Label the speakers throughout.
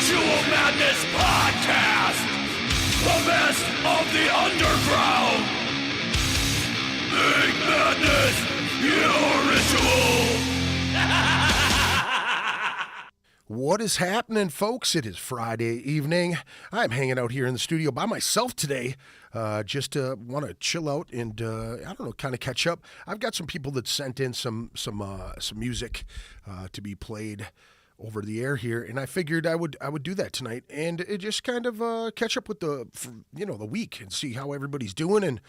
Speaker 1: Ritual Madness Podcast! The best of the underground! Make madness your ritual!
Speaker 2: What is happening, folks? It is Friday evening. I'm hanging out here in the studio by myself today. Just want to chill out and I don't know, kind of catch up. I've got some people that sent in some music to be played over the air here, and I figured I would do that tonight and it just kind of catch up with the week and see how everybody's doing and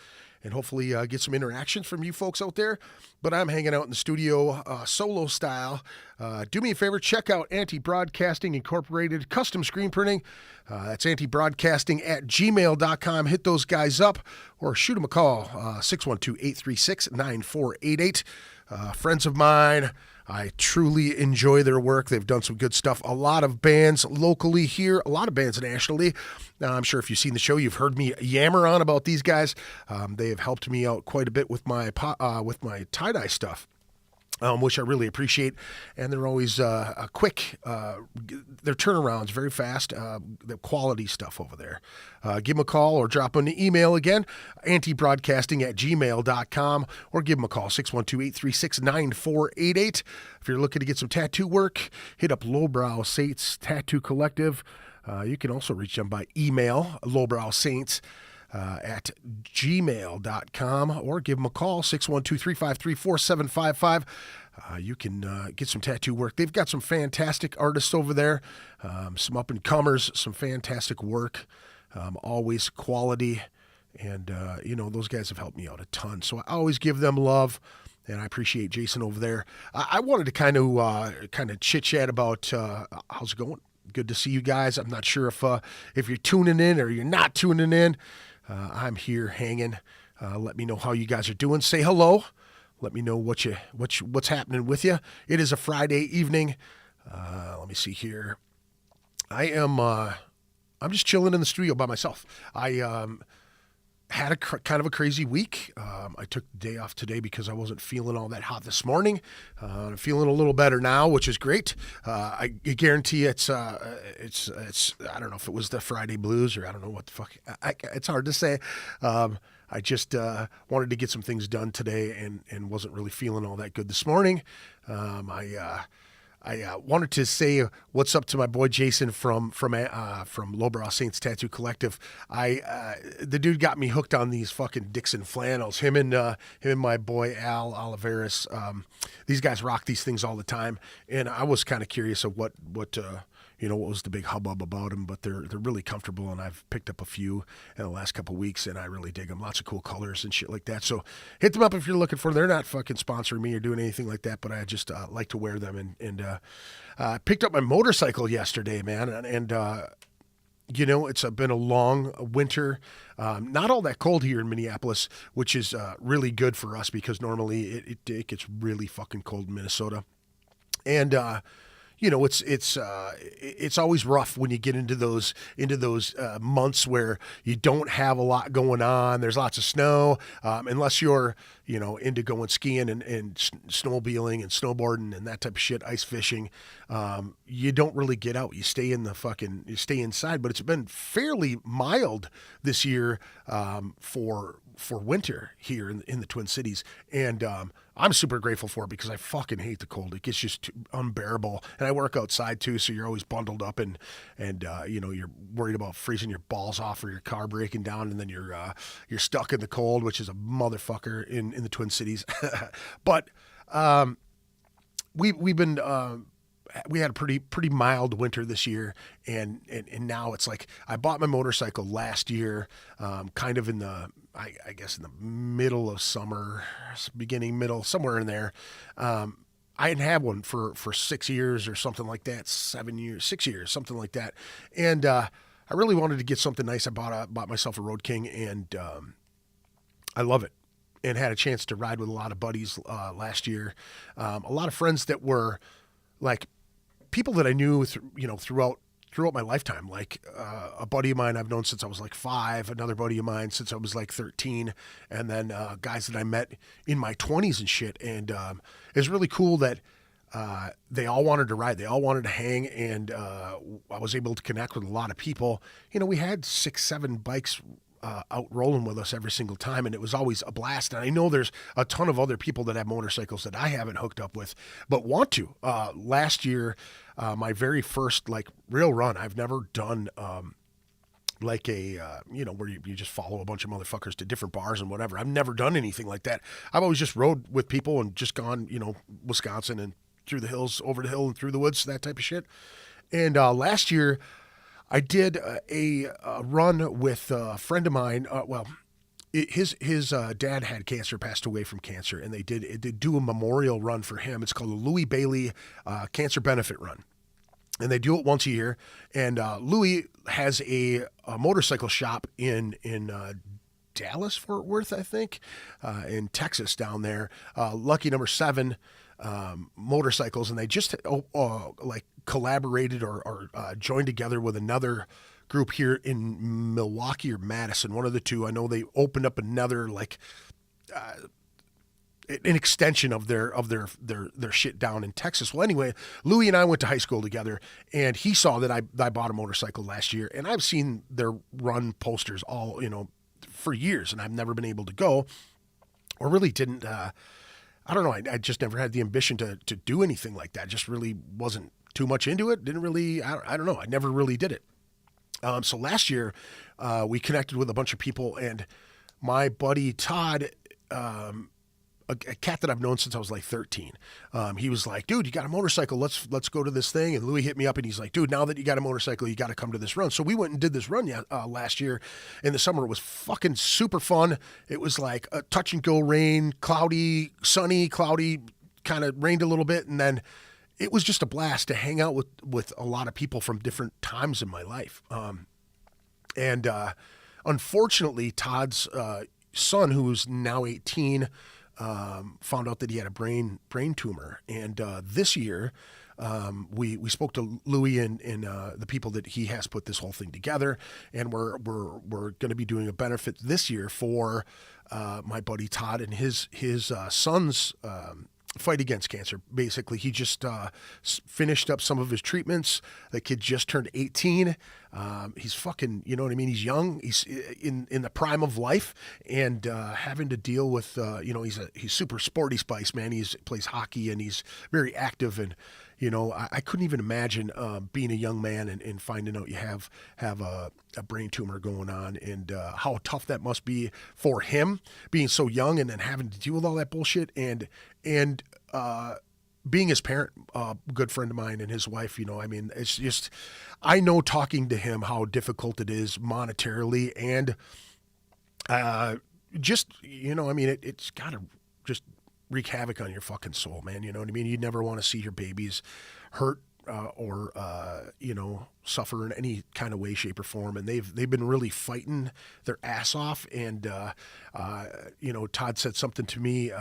Speaker 2: hopefully get some interaction from you folks out there. But I'm hanging out in the studio solo style. Do me a favor, check out Anti-Broadcasting Incorporated Custom Screen Printing. That's antibroadcasting@gmail.com. Hit those guys up or shoot them a call, 612-836-9488. Friends of mine, I truly enjoy their work. They've done some good stuff. A lot of bands locally here, a lot of bands nationally. Now, I'm sure if you've seen the show, you've heard me yammer on about these guys. They have helped me out quite a bit with my tie-dye stuff. Which I really appreciate, and they're always quick. Their turnaround's very fast. The quality stuff over there. Give them a call or drop them an email again, antibroadcasting@gmail.com, or give them a call, 612-836-9488. If you're looking to get some tattoo work, hit up Lowbrow Saints Tattoo Collective. You can also reach them by email, lowbrowsaints at gmail.com, or give them a call, 612-353-4755. You can get some tattoo work. They've got some fantastic artists over there, some up-and-comers, some fantastic work, always quality, and, those guys have helped me out a ton. So I always give them love, and I appreciate Jason over there. I wanted to kind of chit-chat about how's it going. Good to see you guys. I'm not sure if you're tuning in or you're not tuning in. I'm here hanging. Let me know how you guys are doing. Say hello. Let me know what's happening with you. It is a Friday evening. Let me see here. I'm just chilling in the studio by myself. I had a kind of a crazy week. I took the day off today because I wasn't feeling all that hot this morning. I'm feeling a little better now, which is great. I guarantee it's I don't know if it was the Friday blues or I don't know what the fuck. It's hard to say. I just wanted to get some things done today and wasn't really feeling all that good this morning. I wanted to say what's up to my boy Jason from Lowbrow Saints Tattoo Collective. The dude got me hooked on these fucking Dixon flannels. Him and my boy Al Oliveris. These guys rock these things all the time, and I was kind of curious of what was the big hubbub about them, but they're really comfortable, and I've picked up a few in the last couple of weeks, and I really dig them. Lots of cool colors and shit like that. So hit them up if you're looking for them. They're not fucking sponsoring me or doing anything like that, but I just like to wear them. And picked up my motorcycle yesterday, man, and it's been a long winter. Not all that cold here in Minneapolis, which is really good for us because normally it gets really fucking cold in Minnesota. And it's always rough when you get into those months where you don't have a lot going on. There's lots of snow, unless you're into going skiing and snowmobiling and snowboarding and that type of shit, ice fishing. You don't really get out. You stay inside. But it's been fairly mild this year for winter here in the Twin Cities, and I'm super grateful for it because I fucking hate the cold. It gets just unbearable, and I work outside too, so you're always bundled up and you're worried about freezing your balls off or your car breaking down, and then you're stuck in the cold, which is a motherfucker in the Twin Cities. But we've been. We had a pretty mild winter this year, and now it's like I bought my motorcycle last year, kind of in the I guess in the middle of summer, middle, somewhere in there. I hadn't had one for 6 years or something like that, 7 years, 6 years, something like that, and I really wanted to get something nice. I bought myself a Road King, and I love it. And had a chance to ride with a lot of buddies last year, a lot of friends that were like people that I knew throughout my lifetime. Like a buddy of mine I've known since I was like 5, another buddy of mine since I was like 13, and then guys that I met in my 20s and shit. And it's really cool that they all wanted to ride. They all wanted to hang, and I was able to connect with a lot of people. You know, we had 6, 7 bikes out rolling with us every single time, and it was always a blast. And I know there's a ton of other people that have motorcycles that I haven't hooked up with, but want to. Last year, my very first like real run, I've never done like a, where you just follow a bunch of motherfuckers to different bars and whatever. I've never done anything like that. I've always just rode with people and just gone, Wisconsin and through the hills, over the hill and through the woods, that type of shit. And last year I did a run with a friend of mine. His dad had cancer, passed away from cancer, and they do a memorial run for him. It's called the Louis Bailey Cancer Benefit Run. And they do it once a year. And Louis has a motorcycle shop in Dallas, Fort Worth, I think, in Texas down there. Lucky number 7 motorcycles. And they just like collaborated or joined together with another group here in Milwaukee or Madison, one of the two. I know they opened up another like an extension of their shit down in Texas. Well, anyway, Louis and I went to high school together, and he saw that I bought a motorcycle last year, and I've seen their run posters all, for years, and I've never been able to go, or really didn't. I don't know. I just never had the ambition to do anything like that. Just really wasn't too much into it. Didn't really. I don't know. I never really did it. So last year, we connected with a bunch of people, and my buddy Todd, a cat that I've known since I was like 13. He was like, dude, you got a motorcycle. Let's go to this thing. And Louis hit me up and he's like, dude, now that you got a motorcycle, you got to come to this run. So we went and did this run last year in the summer. It was fucking super fun. It was like a touch and go rain, cloudy, sunny, cloudy, kind of rained a little bit. And then it was just a blast to hang out with a lot of people from different times in my life. And unfortunately, Todd's son, who's now 18, found out that he had a brain tumor. And this year, we spoke to Louis and the people that he has put this whole thing together, and we're going to be doing a benefit this year for my buddy Todd and his son's fight against cancer. Basically, he just finished up some of his treatments. The kid just turned 18. He's fucking, you know what I mean? He's young. He's in the prime of life, and having to deal with, he's super sporty spice, man. He plays hockey, and he's very active. And, I couldn't even imagine being a young man and finding out you have a brain tumor going on, and how tough that must be for him, being so young and then having to deal with all that bullshit, and being his parent, good friend of mine and his wife, it's just, I know talking to him how difficult it is monetarily, and it's got to just wreak havoc on your fucking soul, man. You know what I mean? You never want to see your babies hurt or suffer in any kind of way, shape, or form. And they've been really fighting their ass off. And Todd said something to me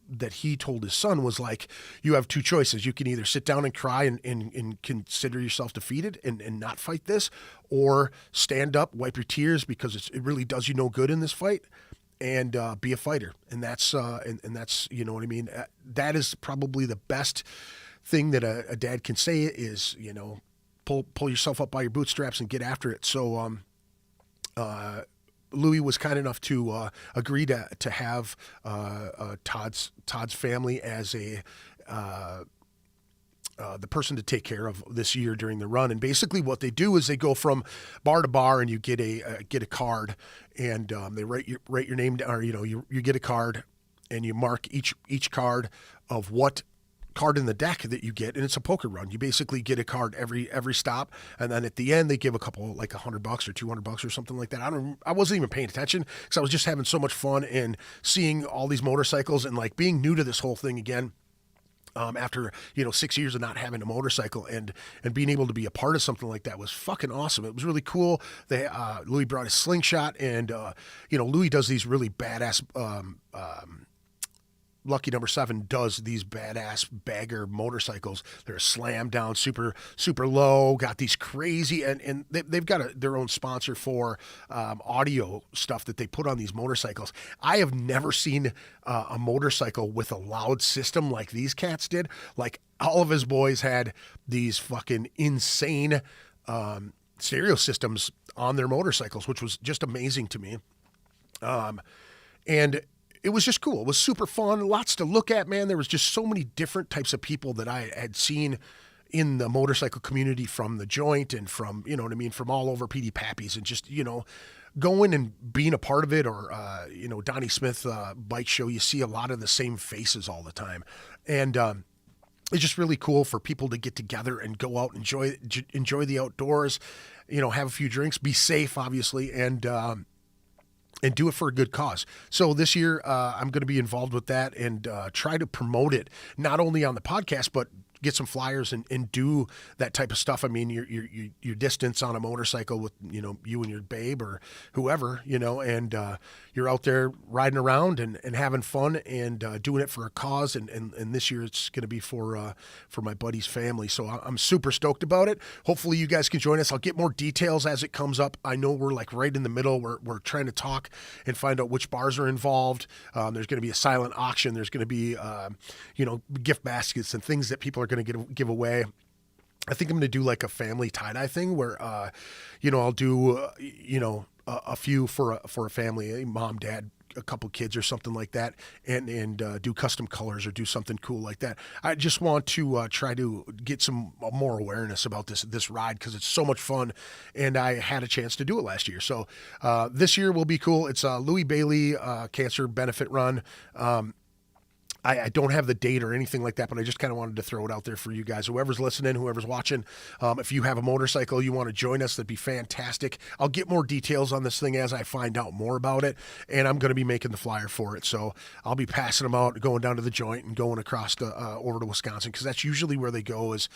Speaker 2: that he told his son was like, you have 2 choices. You can either sit down and cry and consider yourself defeated and not fight this, or stand up, wipe your tears, because it really does you no good in this fight, and be a fighter. And that's and that's, you know what I mean? That is probably the best thing that a dad can say is, pull yourself up by your bootstraps and get after it. So Louis was kind enough to agree to have Todd's family as the person to take care of this year during the run. And basically what they do is they go from bar to bar, and you get a card, and they write your name down, or you get a card, and you mark each card of what card in the deck that you get, and it's a poker run. You basically get a card every stop, and then at the end they give a couple, like $100 or $200 or something like that. I wasn't even paying attention because I was just having so much fun and seeing all these motorcycles and like being new to this whole thing again. After 6 years of not having a motorcycle, and being able to be a part of something like that was fucking awesome. It was really cool. Louis brought his slingshot, and Louis does these really badass Lucky Number 7 does these badass bagger motorcycles. They're slammed down super low, got these crazy, and they've got their own sponsor for audio stuff that they put on these motorcycles. I have never seen a motorcycle with a loud system like these cats did. Like, all of his boys had these fucking insane stereo systems on their motorcycles, which was just amazing to me. And it was just cool. It was super fun. Lots to look at, man. There was just so many different types of people that I had seen in the motorcycle community, from the joint and from, you know what I mean, from all over PD Pappies, and just, you know, going and being a part of it, or, you know, Donnie Smith bike show. You see a lot of the same faces all the time. And, it's just really cool for people to get together and go out and enjoy the outdoors, you know, have a few drinks, be safe, obviously, and do it for a good cause. So this year, I'm going to be involved with that and try to promote it, not only on the podcast, but get some flyers and do that type of stuff. I mean, your distance on a motorcycle with, you know, you and your babe or whoever, you know, and you're out there riding around and having fun and doing it for a cause. And this year it's going to be for my buddy's family. So I'm super stoked about it. Hopefully you guys can join us. I'll get more details as it comes up. I know we're like right in the middle. We're trying to talk and find out which bars are involved. There's going to be a silent auction. There's going to be, you know, gift baskets and things that people are going to give away. I think I'm going to do like a family tie-dye thing where, you know, I'll do, you know, a few for a family, mom, dad, a couple kids or something like that, and do custom colors or do something cool like that. I just want to try to get some more awareness about this ride, because it's so much fun, and I had a chance to do it last year. So this year will be cool. It's a Louis Bailey cancer benefit run. I don't have the date or anything like that, but I just kind of wanted to throw it out there for you guys. Whoever's listening, whoever's watching, if you have a motorcycle, you want to join us, that'd be fantastic. I'll get more details on this thing as I find out more about it, and I'm going to be making the flyer for it. So I'll be passing them out, going down to the joint and going across over to Wisconsin, because that's usually where they go is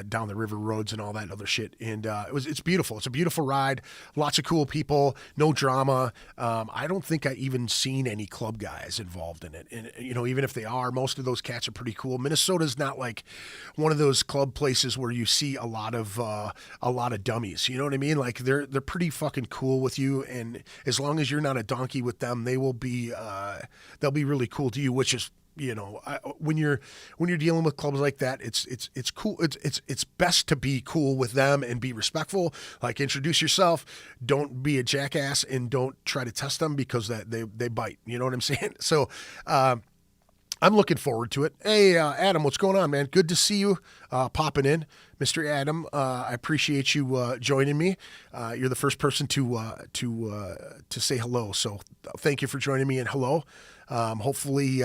Speaker 2: down the river roads and all that other shit. And it's beautiful. It's a beautiful ride. Lots of cool people. No drama. I don't think I even seen any club guys involved in it. And, you know, even if they are, most of those cats are pretty cool. Minnesota's not like one of those club places where you see a lot of dummies. You know what I mean? Like they're pretty fucking cool with you, and as long as you're not a donkey with them, they'll be really cool to you. Which is, you know, when you're dealing with clubs like that, it's cool. It's best to be cool with them and be respectful. Like, introduce yourself, don't be a jackass, and don't try to test them, because they bite. You know what I'm saying? So. I'm looking forward to it. Hey, Adam, what's going on, man? Good to see you popping in, Mr. Adam. I appreciate you joining me. You're the first person to say hello, so thank you for joining me, and hello. Hopefully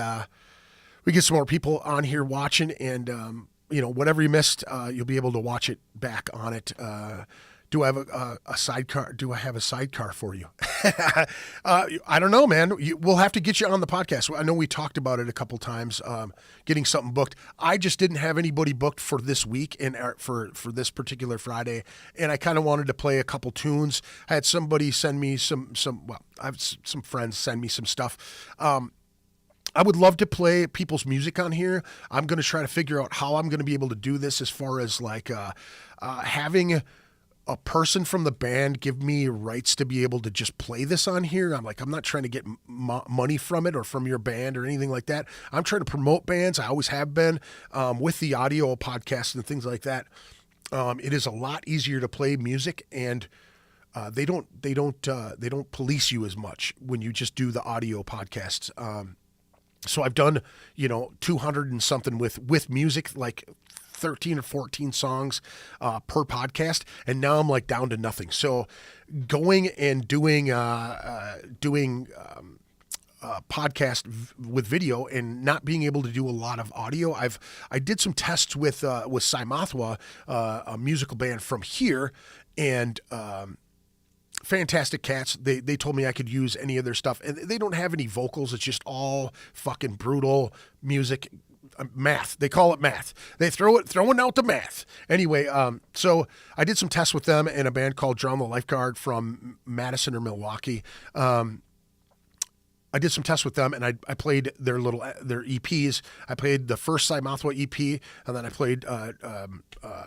Speaker 2: we get some more people on here watching, and you know, whatever you missed, you'll be able to watch it back on it. Do I have a sidecar? Do I have a sidecar for you? I don't know, man. We'll have to get you on the podcast. I know we talked about it a couple times, getting something booked. I just didn't have anybody booked for this week and for this particular Friday, and I kind of wanted to play a couple tunes. I had somebody send me I have some friends send me some stuff. I would love to play people's music on here. I'm going to try to figure out how I'm going to be able to do this, as far as like having a person from the band give me rights to be able to just play this on here. I'm not trying to get money from it or from your band or anything like that. I'm trying to promote bands. I always have been, with the audio podcast and things like that. It is a lot easier to play music, and they don't police you as much when you just do the audio podcasts. So I've done, 200 and something with music, like 13 or 14 songs per podcast, and now I'm like down to nothing. So going and doing podcast with video and not being able to do a lot of audio. I did some tests with Saimathwa, a musical band from here, and fantastic cats. They told me I could use any of their stuff, and they don't have any vocals. It's just all fucking brutal music. Math. They call it math. They throwing out the math. Anyway, so I did some tests with them and a band called Drown the Lifeguard from Madison or Milwaukee. I did some tests with them, and I played their EPs. I played the first Side Mouthwa EP, and then I played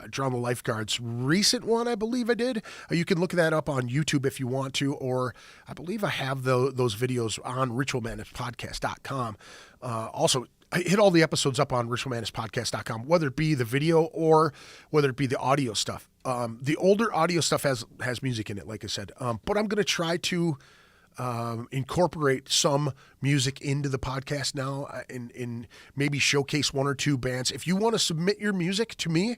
Speaker 2: Drown the Lifeguard's recent one, I believe I did. You can look that up on YouTube if you want to, or I believe I have those videos on ritualmadnesspodcast.com. Also, I hit all the episodes up on ritualmadnesspodcast.com, whether it be the video or whether it be the audio stuff. The older audio stuff has music in it, like I said, but I'm going to try to incorporate some music into the podcast now and maybe showcase one or two bands. If you want to submit your music to me,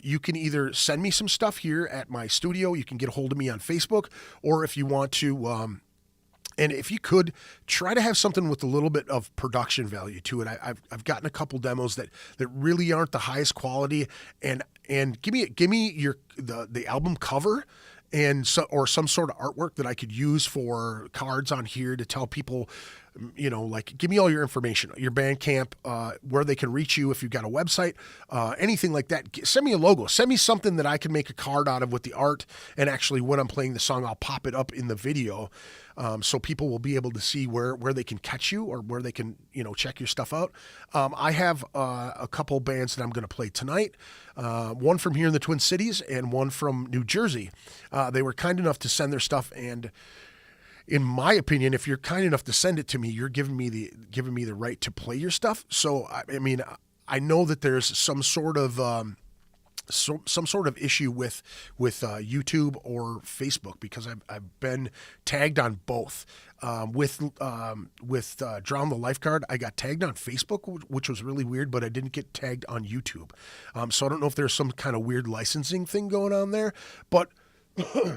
Speaker 2: you can either send me some stuff here at my studio. You can get a hold of me on Facebook, or if you want to, and if you could try to have something with a little bit of production value to it. I've gotten a couple demos that really aren't the highest quality, and give me the album cover or some sort of artwork that I could use for cards on here to tell people, like, give me all your information, your Bandcamp, where they can reach you if you've got a website, anything like that. Send me a logo. Send me something that I can make a card out of with the art, and actually when I'm playing the song, I'll pop it up in the video, so people will be able to see where they can catch you or where they can, check your stuff out. I have a couple bands that I'm going to play tonight, one from here in the Twin Cities and one from New Jersey. They were kind enough to send their stuff, and in my opinion, if you're kind enough to send it to me, you're giving me the right to play your stuff. So I mean, I know that there's some sort of issue with YouTube or Facebook, because I've been tagged on both. With Drown the Lifeguard, I got tagged on Facebook, which was really weird, but I didn't get tagged on YouTube. So I don't know if there's some kind of weird licensing thing going on there, but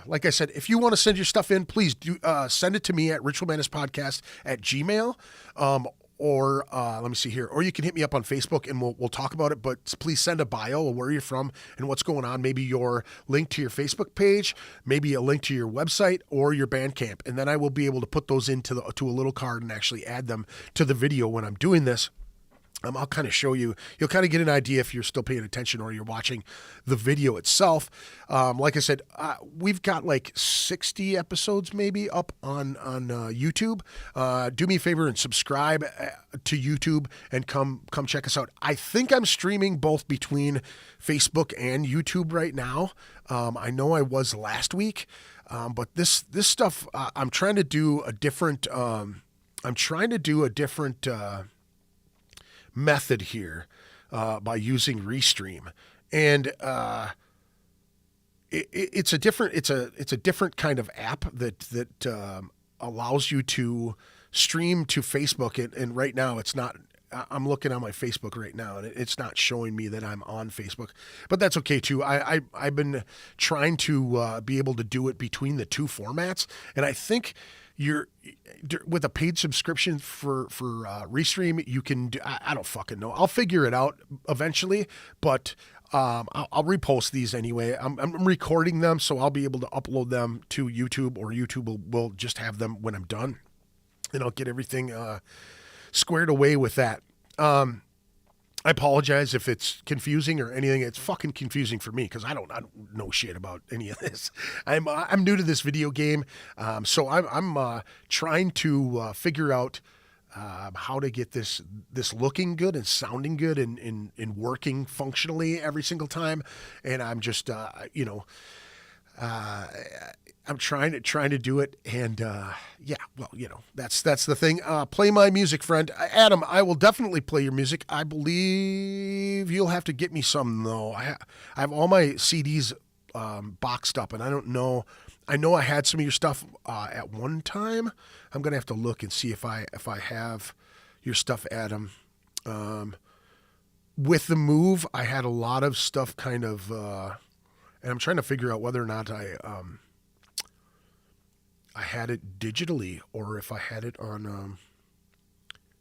Speaker 2: like I said, if you want to send your stuff in, please do send it to me at ritualmadnesspodcast@gmail.com. Or let me see here. Or you can hit me up on Facebook and we'll talk about it. But please send a bio of where you're from and what's going on. Maybe your link to your Facebook page, maybe a link to your website or your Bandcamp, and then I will be able to put those to a little card and actually add them to the video when I'm doing this. I'll kind of show you. You'll kind of get an idea if you're still paying attention or you're watching the video itself. Like I said, we've got like 60 episodes maybe up on YouTube. Do me a favor and subscribe to YouTube and come check us out. I think I'm streaming both between Facebook and YouTube right now. I know I was last week, but this stuff I'm trying to do a different. Method here by using Restream, and it's a different kind of app that allows you to stream to Facebook, and right now it's not. I'm looking on my Facebook right now, and it's not showing me that I'm on Facebook, but that's okay too. I've been trying to be able to do it between the two formats, and I think with a paid subscription for Restream, you can do, I don't fucking know. I'll figure it out eventually, but I'll repost these anyway. I'm recording them, so I'll be able to upload them to YouTube, or YouTube will just have them when I'm done, and I'll get everything squared away with that. I apologize if it's confusing or anything. It's fucking confusing for me because I don't know shit about any of this. I'm new to this video game, so I'm trying to figure out how to get this looking good and sounding good and working functionally every single time. And I'm just I'm trying to do it, and that's the thing. Play my music, friend. Adam, I will definitely play your music. I believe you'll have to get me some, though. I have all my CDs boxed up, and I don't know. I know I had some of your stuff at one time. I'm gonna have to look and see if I have your stuff, Adam. With the move, I had a lot of stuff kind of, and I'm trying to figure out whether or not I had it digitally or if I had it on,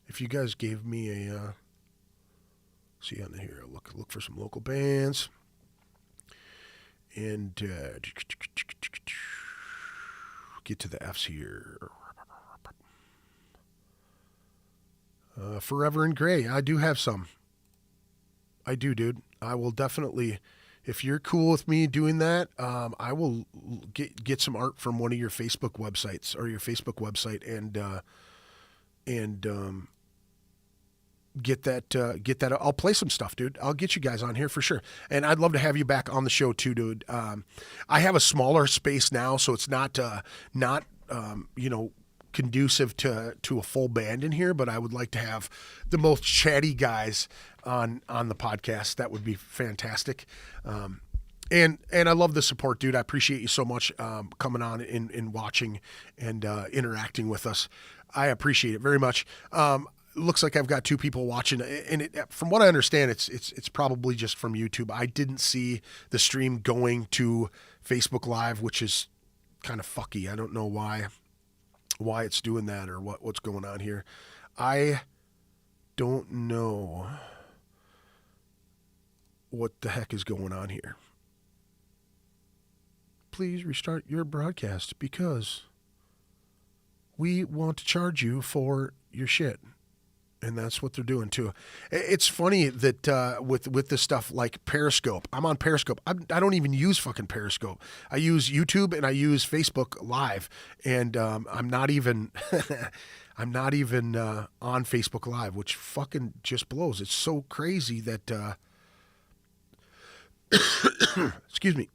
Speaker 2: if you guys gave me a, see on here, look for some local bands, and get to the F's here. Forever in Gray. I do have some. I do, dude. I will definitely, if you're cool with me doing that, I will get some art from one of your Facebook websites or your Facebook website, and and get that. I'll play some stuff, dude. I'll get you guys on here for sure. And I'd love to have you back on the show too, dude. I have a smaller space now, so it's not conducive to a full band in here, but I would like to have the most chatty guys on the podcast. That would be fantastic. And I love the support, dude. I appreciate you so much coming on and watching and interacting with us. I appreciate it very much. Looks like I've got 2 people watching, and from what I understand, it's probably just from YouTube. I didn't see the stream going to Facebook Live, which is kind of fucky. I don't know why it's doing that or what's going on here. I don't know what the heck is going on here. Please restart your broadcast because we want to charge you for your shit. And that's what they're doing too. It's funny that with this stuff like Periscope, I'm on Periscope. I don't even use fucking Periscope. I use YouTube and I use Facebook Live, and I'm not even on Facebook Live, which fucking just blows. It's so crazy that excuse me,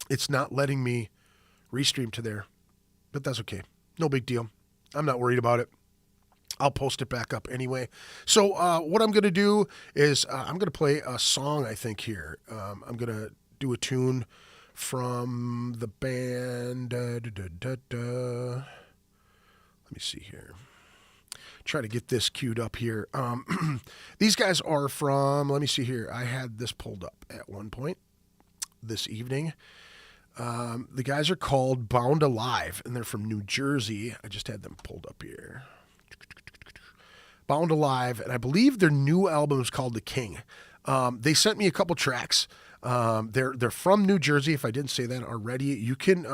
Speaker 2: it's not letting me restream to there, but that's okay. No big deal. I'm not worried about it. I'll post it back up anyway. So what I'm going to do is I'm going to play a song, I think, here. I'm going to do a tune from the band. Let me see here. Try to get this queued up here. These guys are from, let me see here. I had this pulled up at one point this evening. The guys are called Bound Alive, and they're from New Jersey. I just had them pulled up here. Bound Alive, and I believe their new album is called The King. They sent me a couple tracks. They're from New Jersey, if I didn't say that already. You can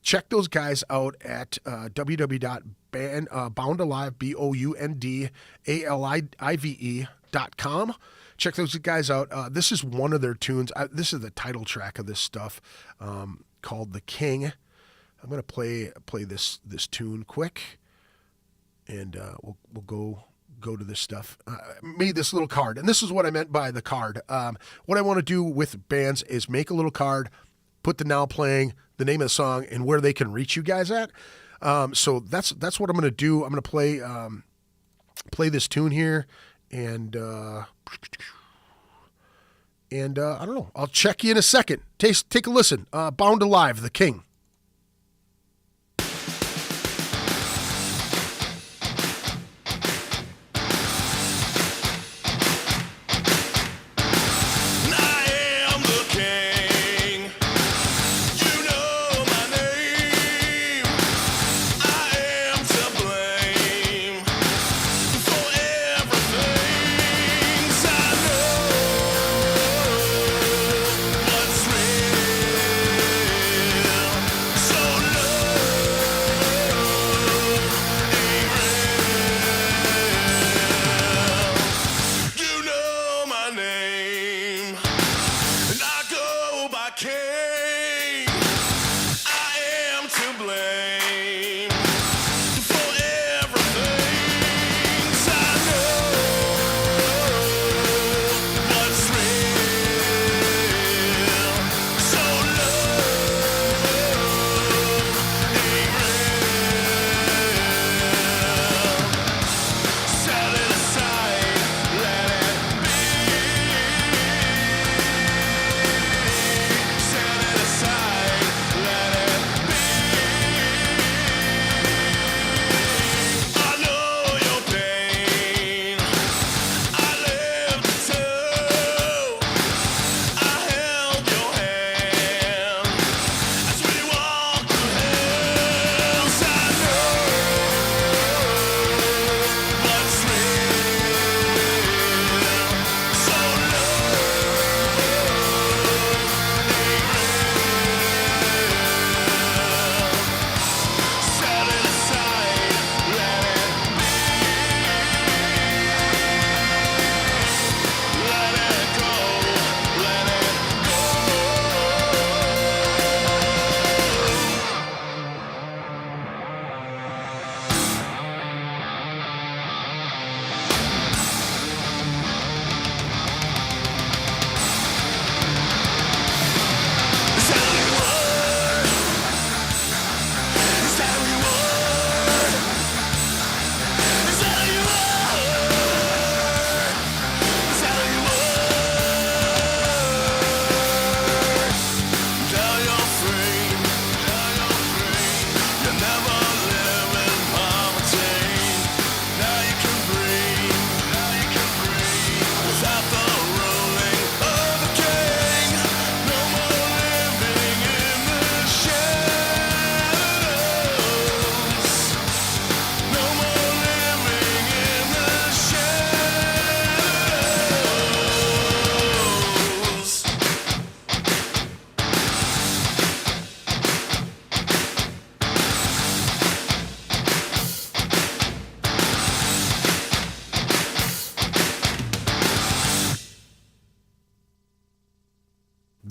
Speaker 2: check those guys out at boundalive.com. Check those guys out. This is one of their tunes. This is the title track of this stuff called The King. I'm going to play this tune quick. And we'll go to this stuff. Made this little card, and this is what I meant by the card. What I want to do with bands is make a little card, put the now playing, the name of the song, and where they can reach you guys at. So that's what I'm going to do. I'm going to play this tune here, and I don't know. I'll check you in a second. Take a listen. Bound Alive, The King.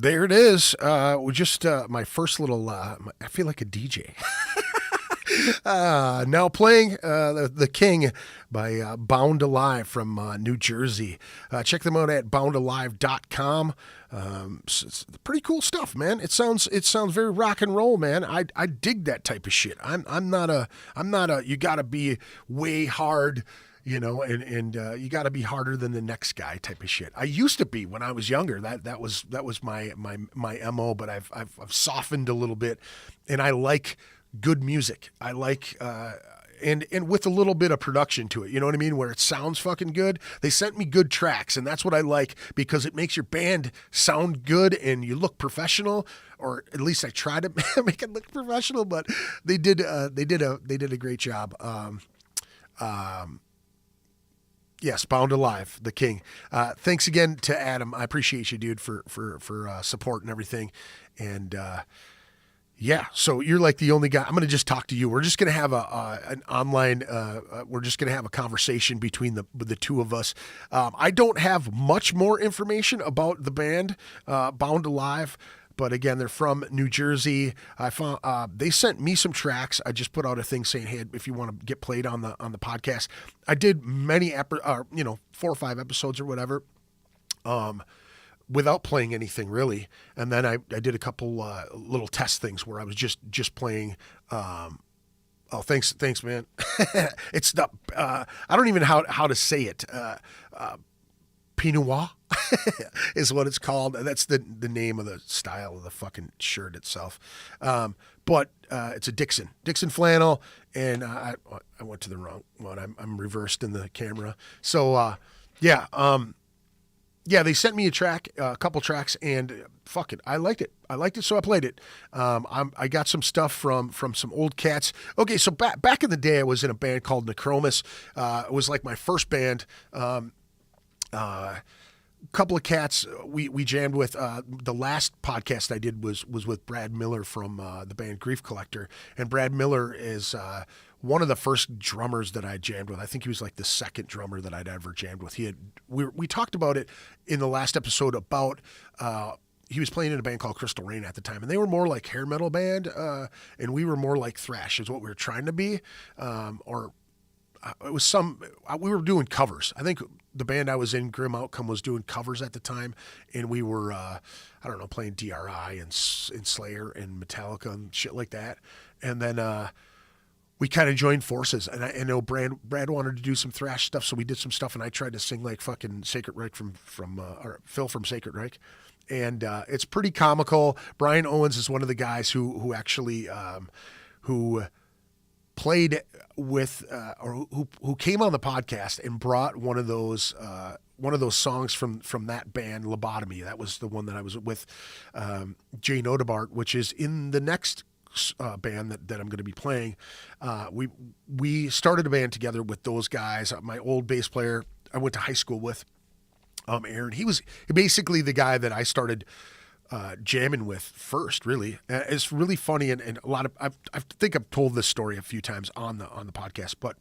Speaker 2: There it is. Just my first little, I feel like a DJ. Now playing the King by Bound Alive from New Jersey. Check them out at boundalive.com. It's pretty cool stuff, man. It sounds very rock and roll, man. I dig that type of shit. I'm not a you gotta be way hard, and you got to be harder than the next guy type of shit. I used to be when I was younger. That was my MO, but I've softened a little bit, and I like good music. I like and with a little bit of production to it. You know what I mean? Where it sounds fucking good. They sent me good tracks, and that's what I like because it makes your band sound good and you look professional. Or at least I try to make it look professional. But they did a great job. Yes, Bound Alive, the King. Thanks again to Adam. I appreciate you, dude, for support and everything. And yeah, so you're like the only guy. I'm going to just talk to you. We're just going to have an online. We're just going to have a conversation between the two of us. I don't have much more information about the band Bound Alive. But again, they're from New Jersey. I found they sent me some tracks. I just put out a thing saying, "Hey, if you want to get played on the podcast," I did many 4 or 5 episodes or whatever, without playing anything really. And then I did a couple little test things where I was just playing. Oh, thanks, man. It's not. I don't even know how to say it. Pinot Noir is what it's called. That's the name of the style of the fucking shirt itself. But it's a Dixon flannel, and I went to the wrong one. I'm reversed in the camera. So yeah, they sent me a couple tracks, and fuck it, I liked it. So I played it. I got some stuff from some old cats. Okay, so back in the day, I was in a band called Necromus. It was like my first band. Couple of cats we jammed with. The last podcast I did was with Brad Miller from the band Grief Collector, and Brad Miller is one of the first drummers that I jammed with. I think he was like the second drummer that I'd ever jammed with. We talked about it in the last episode about he was playing in a band called Crystal Rain at the time, and they were more like hair metal band, and we were more like thrash is what we were trying to be, it was we were doing covers. I think the band I was in, Grim Outcome, was doing covers at the time, and we were, playing DRI and Slayer and Metallica and shit like that. And then we kind of joined forces, and I know Brad wanted to do some thrash stuff, so we did some stuff, and I tried to sing like fucking Sacred Reich or Phil from Sacred Reich. And it's pretty comical. Brian Owens is one of the guys who actually who played with or who came on the podcast and brought one of those songs from that band, Lobotomy. That was the one that I was with Jay Nodebart, which is in the next band that I'm going to be playing. We started a band together with those guys. My old bass player I went to high school with, Aaron. He was basically the guy that I started jamming with first, really. It's really funny, and a lot of I think I've told this story a few times on the podcast, but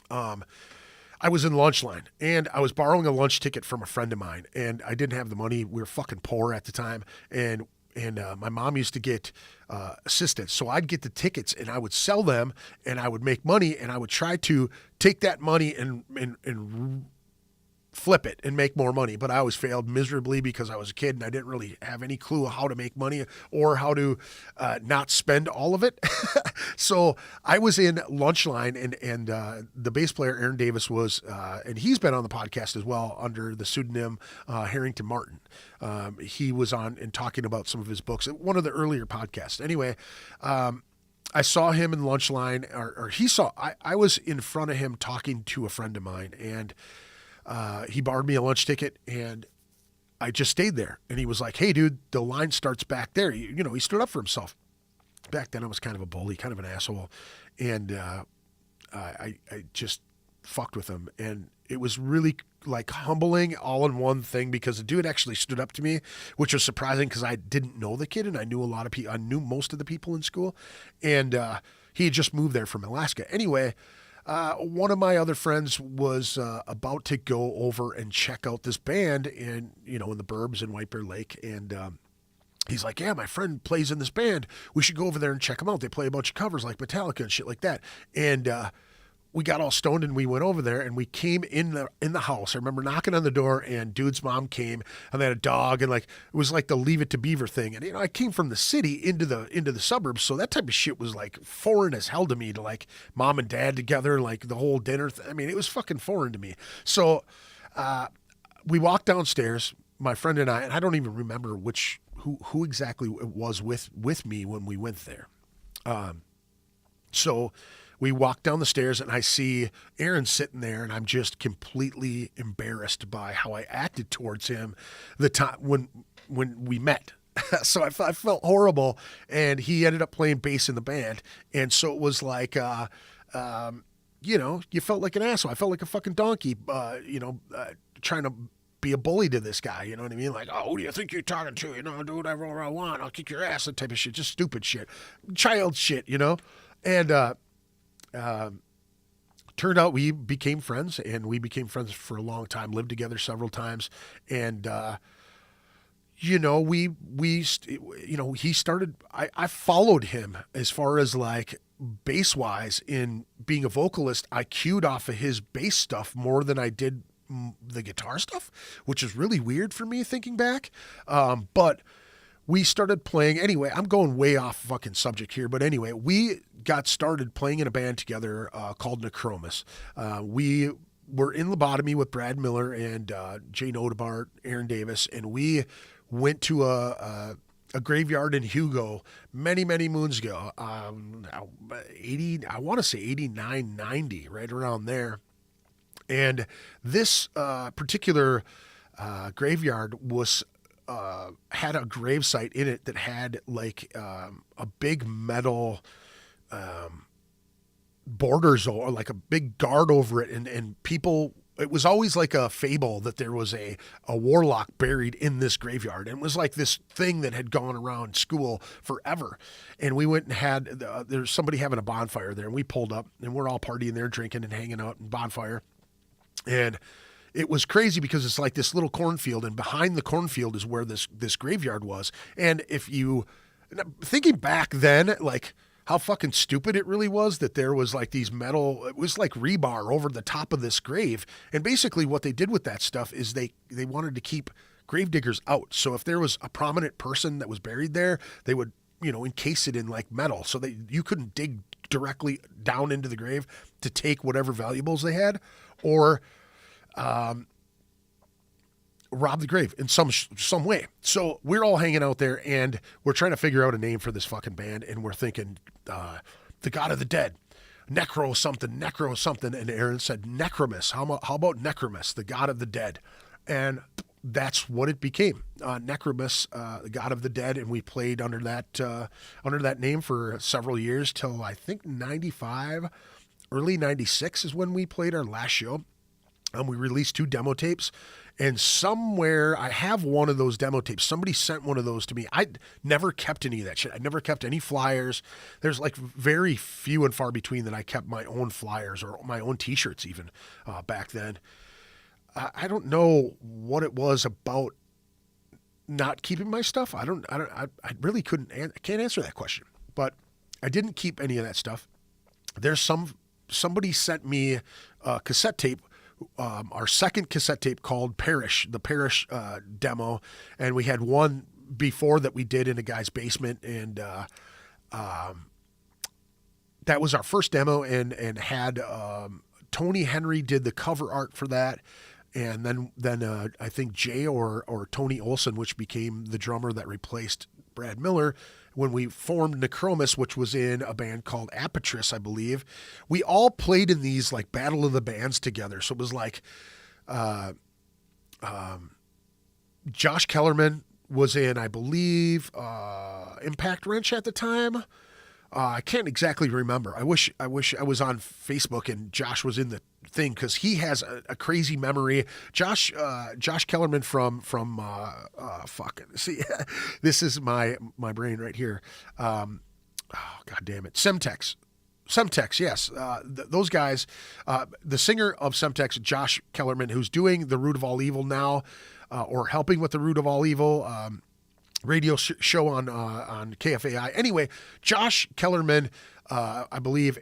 Speaker 2: I was in lunch line, and I was borrowing a lunch ticket from a friend of mine, and I didn't have the money. We were fucking poor at the time, and my mom used to get assistants, so I'd get the tickets, and I would sell them, and I would make money, and I would try to take that money and flip it and make more money. But I always failed miserably because I was a kid and I didn't really have any clue how to make money or how to not spend all of it. So I was in lunch line, and the bass player Aaron Davis was, and he's been on the podcast as well under the pseudonym Harrington Martin. He was on and talking about some of his books, one of the earlier podcasts. Anyway, I saw him in lunch line, or he saw, I was in front of him talking to a friend of mine, and he borrowed me a lunch ticket, and I just stayed there. And he was like, "Hey, dude, the line starts back there." He stood up for himself. Back then, I was kind of a bully, kind of an asshole, and I just fucked with him. And it was really like humbling all in one thing, because the dude actually stood up to me, which was surprising because I didn't know the kid, and I knew a lot of people. I knew most of the people in school, and he had just moved there from Alaska. Anyway. One of my other friends was about to go over and check out this band in the Burbs in White Bear Lake, and he's like, yeah, my friend plays in this band. We should go over there and check them out. They play a bunch of covers like Metallica and shit like that. And we got all stoned and we went over there and we came in the house. I remember knocking on the door and dude's mom came and they had a dog and like it was like the Leave It to Beaver thing. And I came from the city into the suburbs, so that type of shit was like foreign as hell to me, to like mom and dad together, like the whole dinner. I mean, it was fucking foreign to me. So we walked downstairs, my friend and I don't even remember who exactly it was with me when we went there. So we walk down the stairs and I see Aaron sitting there and I'm just completely embarrassed by how I acted towards him the time when we met. So I felt horrible, and he ended up playing bass in the band. And so it was like, you felt like an asshole. I felt like a fucking donkey, trying to be a bully to this guy. You know what I mean? Like, oh, who do you think you're talking to? Do whatever I want. I'll kick your ass, that type of shit. Just stupid shit. Child shit, And, turned out we became friends, and we became friends for a long time, lived together several times. And, he started, I followed him as far as like bass wise in being a vocalist. I cued off of his bass stuff more than I did the guitar stuff, which is really weird for me thinking back. But we started playing anyway. I'm going way off fucking subject here, but anyway, we got started playing in a band together called Necromis. We were in Lobotomy with Brad Miller and Jay Nodebart, Aaron Davis, and we went to a graveyard in Hugo many moons ago. 80, I want to say 89, 90, right around there. And this particular graveyard was had a gravesite in it that had like a big metal borders, or like a big guard over it, and people. It was always like a fable that there was a warlock buried in this graveyard, and it was like this thing that had gone around school forever. And we went and had there's somebody having a bonfire there, and we pulled up, and we're all partying there, drinking and hanging out, and bonfire. And it was crazy because it's like this little cornfield, and behind the cornfield is where this graveyard was. And if you thinking back then, like how fucking stupid it really was that there was like these metal, it was like rebar over the top of this grave. And basically what they did with that stuff is they wanted to keep gravediggers out. So if there was a prominent person that was buried there, they would, encase it in like metal so that you couldn't dig directly down into the grave to take whatever valuables they had, or rob the grave in some way. So we're all hanging out there and we're trying to figure out a name for this fucking band, and we're thinking the God of the Dead, necro something. And Aaron said Necromis. How about Necromis, the God of the Dead? And that's what it became, Necromis, the God of the Dead. And we played under that name for several years till I think 95, early 96 is when we played our last show. We released 2 demo tapes, and somewhere I have one of those demo tapes. Somebody sent one of those to me. I never kept any of that shit. I never kept any flyers. There's like very few and far between that I kept my own flyers or my own t-shirts even back then. I don't know what it was about not keeping my stuff. I really can't answer that question, but I didn't keep any of that stuff. There's somebody sent me a cassette tape, our second cassette tape called the Parish demo. And we had one before that we did in a guy's basement. And that was our first demo, and had Tony Henry did the cover art for that. And then I think Jay or Tony Olson, which became the drummer that replaced Brad Miller, when we formed Necromis, which was in a band called Apatris, I believe, we all played in these like Battle of the Bands together. So it was like Josh Kellerman was in, I believe, Impact Wrench at the time. I can't exactly remember. I wish I was on Facebook and Josh was in the thing, because he has a crazy memory. Josh Kellerman from this is my brain right here. God damn it, Semtex, yes. Those guys, the singer of Semtex, Josh Kellerman, who's doing The Root of All Evil now, or helping with The Root of All Evil. radio show on KFAI. Anyway, Josh Kellerman, I believe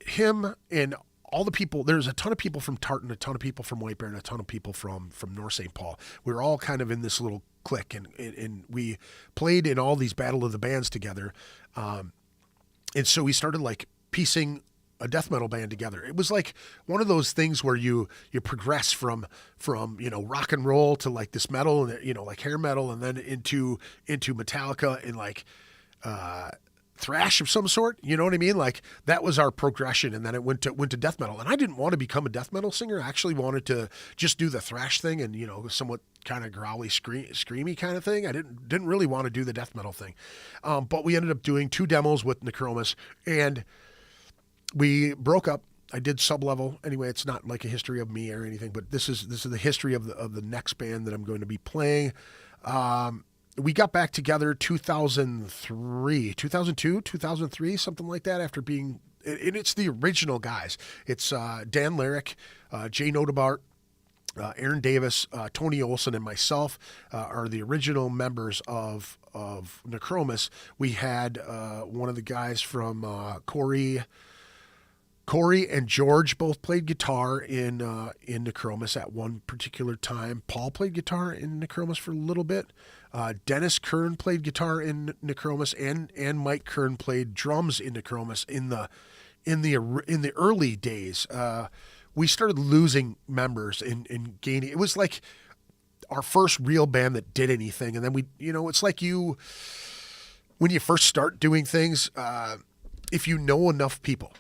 Speaker 2: him and all the people, there's a ton of people from Tartan, a ton of people from White Bear, and a ton of people from North St. Paul. We were all kind of in this little clique, and we played in all these Battle of the Bands together. And so we started like piecing a death metal band together. It was like one of those things where you progress from rock and roll to like this metal, and like hair metal, and then into Metallica and like thrash of some sort. You know what I mean? Like that was our progression, and then it went to death metal. And I didn't want to become a death metal singer. I actually wanted to just do the thrash thing and somewhat kind of growly, screamy kind of thing. I didn't really want to do the death metal thing. But we ended up doing 2 demos with Necromus, and we broke up. I did Sublevel. Anyway, it's not like a history of me or anything, but this is the history of the next band that I'm going to be playing. We got back together 2003, 2002, 2003, something like that, after being, and it's the original guys. It's Dan Larrick, Jay Nodebart, Aaron Davis, Tony Olson, and myself are the original members of Necromus. We had one of the guys from Corey and George both played guitar in Necromus at one particular time. Paul played guitar in Necromus for a little bit. Dennis Kern played guitar in Necromus, and Mike Kern played drums in Necromus in the early days. We started losing members and gaining. It was like our first real band that did anything, and then we, it's like when you first start doing things, if you know enough people.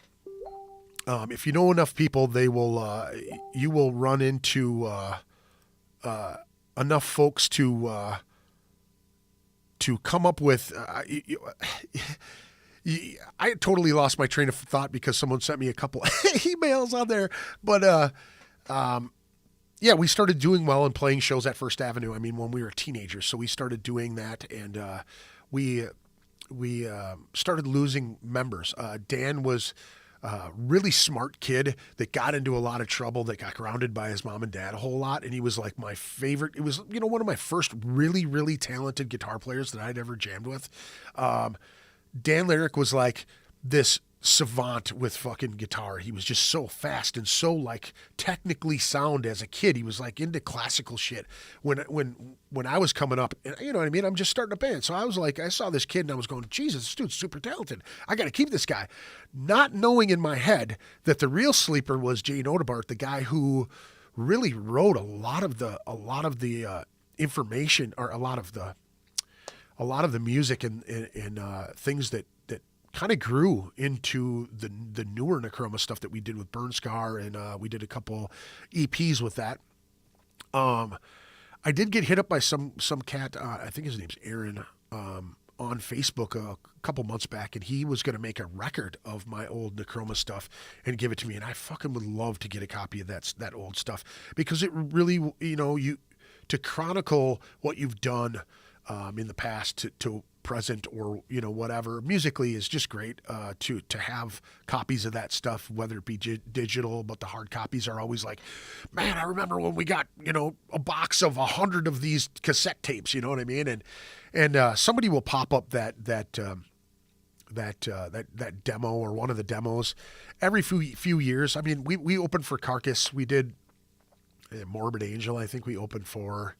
Speaker 2: They will. You will run into enough folks to come up with. I totally lost my train of thought because someone sent me a couple emails on there, but yeah, we started doing well and playing shows at First Avenue. I mean, when we were teenagers, so we started doing that, and we started losing members. Dan was really smart kid that got into a lot of trouble, that got grounded by his mom and dad a whole lot. And he was like my favorite. It was, one of my first really, really talented guitar players that I'd ever jammed with. Dan Larrick was like this savant with fucking guitar. He was just so fast and so like technically sound as a kid. He was like into classical shit when I was coming up, and you know what I mean? I'm just starting a band. So I was like, I saw this kid and I was going, Jesus, this dude's super talented. I got to keep this guy. Not knowing in my head that the real sleeper was Jay Nodebart, the guy who really wrote a lot of the information, or a lot of the music and things that kind of grew into the newer Necroma stuff that we did with Burn Scar, and we did a couple EPs with that. I did get hit up by some cat, I think his name's Aaron, on Facebook a couple months back, and he was going to make a record of my old Necroma stuff and give it to me, and I fucking would love to get a copy of that old stuff, because it really, to chronicle what you've done in the past to present, or whatever musically, is just great. To have copies of that stuff, whether it be digital, but the hard copies are always like, man, I remember when we got a box of 100 of these cassette tapes, you know what I mean? And somebody will pop up that demo, or one of the demos, every few years. I mean, we opened for Carcass, we did Morbid Angel, I think we opened for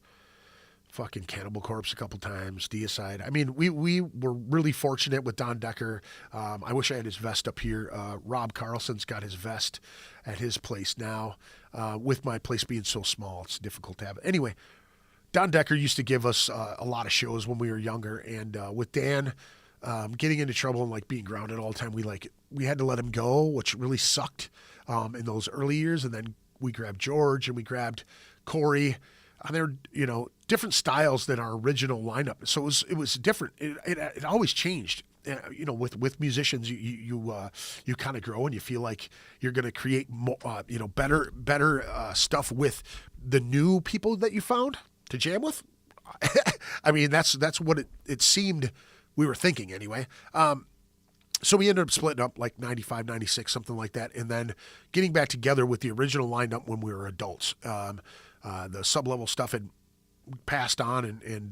Speaker 2: fucking Cannibal Corpse a couple times, Deicide. I mean, we were really fortunate with Don Decker. I wish I had his vest up here. Rob Carlson's got his vest at his place now. With my place being so small, it's difficult to have. Anyway, Don Decker used to give us a lot of shows when we were younger, and with Dan getting into trouble and like being grounded all the time, we had to let him go, which really sucked in those early years. And then we grabbed George and we grabbed Corey. And they're, different styles than our original lineup. So it was different. It always changed. With musicians, you kind of grow, and you feel like you're going to create more, better stuff with the new people that you found to jam with. I mean, that's what it seemed we were thinking anyway. So we ended up splitting up like 95, 96, something like that, and then getting back together with the original lineup when we were adults. The Sublevel stuff had passed on, and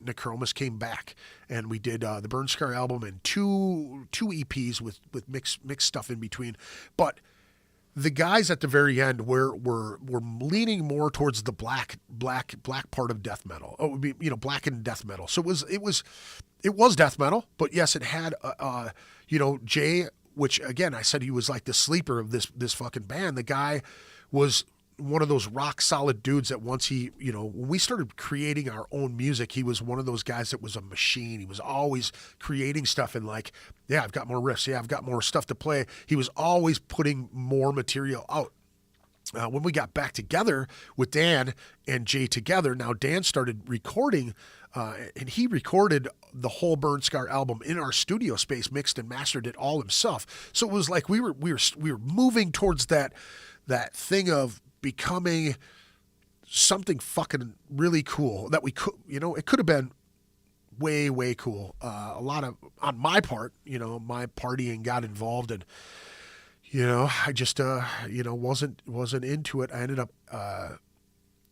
Speaker 2: Necromus came back, and we did the Burn Scar album and two EPs with mixed stuff in between. But the guys at the very end were leaning more towards the black part of death metal. Oh, it would be, blackened death metal. So it was death metal, but yes, it had Jay, which again I said he was like the sleeper of this fucking band. The guy was one of those rock solid dudes that once when we started creating our own music, he was one of those guys that was a machine. He was always creating stuff and like, yeah, I've got more riffs. Yeah, I've got more stuff to play. He was always putting more material out. When we got back together with Dan and Jay together, now Dan started recording, and he recorded the whole Burn Scar album in our studio space, mixed and mastered it all himself. So it was like we were moving towards that thing of becoming something fucking really cool that we could, it could have been way cool. A lot of, on my part, my partying got involved, and I just wasn't into it. I ended up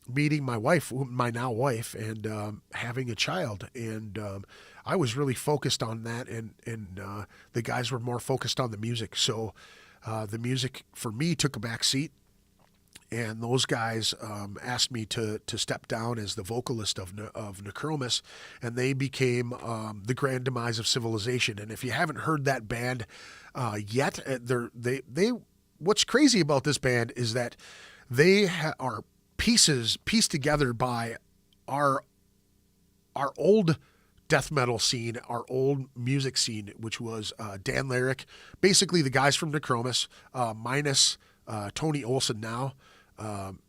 Speaker 2: meeting my wife, my now wife, and having a child, and I was really focused on that, and the guys were more focused on the music. So the music for me took a back seat. And those guys asked me to step down as the vocalist of Necromus, and they became the Grand Demise of Civilization. And if you haven't heard that band yet, they what's crazy about this band is that they are pieced together by our old death metal scene, our old music scene, which was Dan Lyric, basically the guys from Necromus, minus Tony Olson now.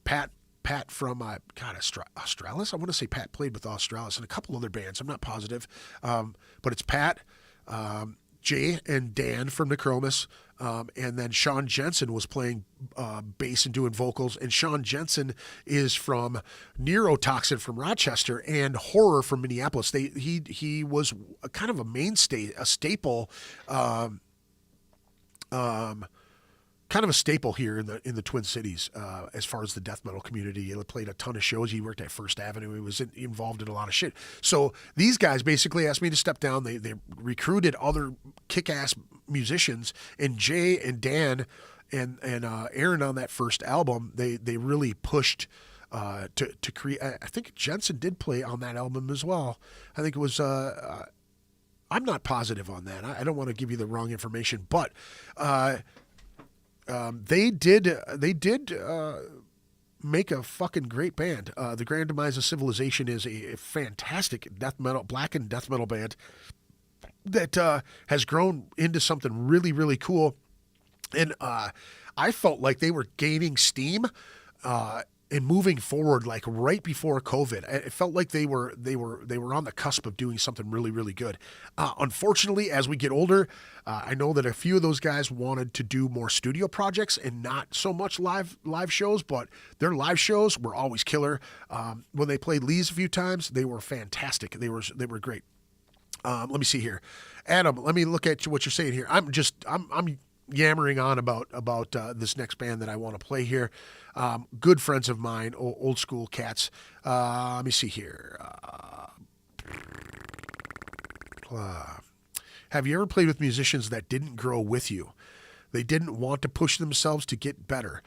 Speaker 2: Pat from Australis. I want to say Pat played with Australis and a couple other bands. I'm not positive, but it's Pat, Jay, and Dan from Necromus, and then Sean Jensen was playing bass and doing vocals. And Sean Jensen is from Neurotoxin from Rochester and Horror from Minneapolis. He was a kind of a mainstay, a staple. Kind of a staple here in the Twin Cities as far as the death metal community. He played a ton of shows. He worked at First Avenue. He was involved in a lot of shit. So these guys basically asked me to step down. They recruited other kick-ass musicians, and Jay and Dan and Aaron on that first album, they really pushed to create. I think Jensen did play on that album as well. I think it was. I'm not positive on that. I don't want to give you the wrong information, but. They did make a fucking great band. The Grand Demise of Civilization is a fantastic death metal, blackened death metal band that has grown into something really, really cool. And I felt like they were gaining steam and moving forward, like right before COVID. It felt like they were on the cusp of doing something really, really good. Unfortunately, as we get older, I know that a few of those guys wanted to do more studio projects and not so much live shows, but their live shows were always killer. When they played Lee's a few times, they were fantastic. They were great. Let me see here, Adam. Let me look at what you're saying here. I'm yammering on about this next band that I want to play here. Good friends of mine, old school cats. Let me see here. Have you ever played with musicians that didn't grow with you? They didn't want to push themselves to get better.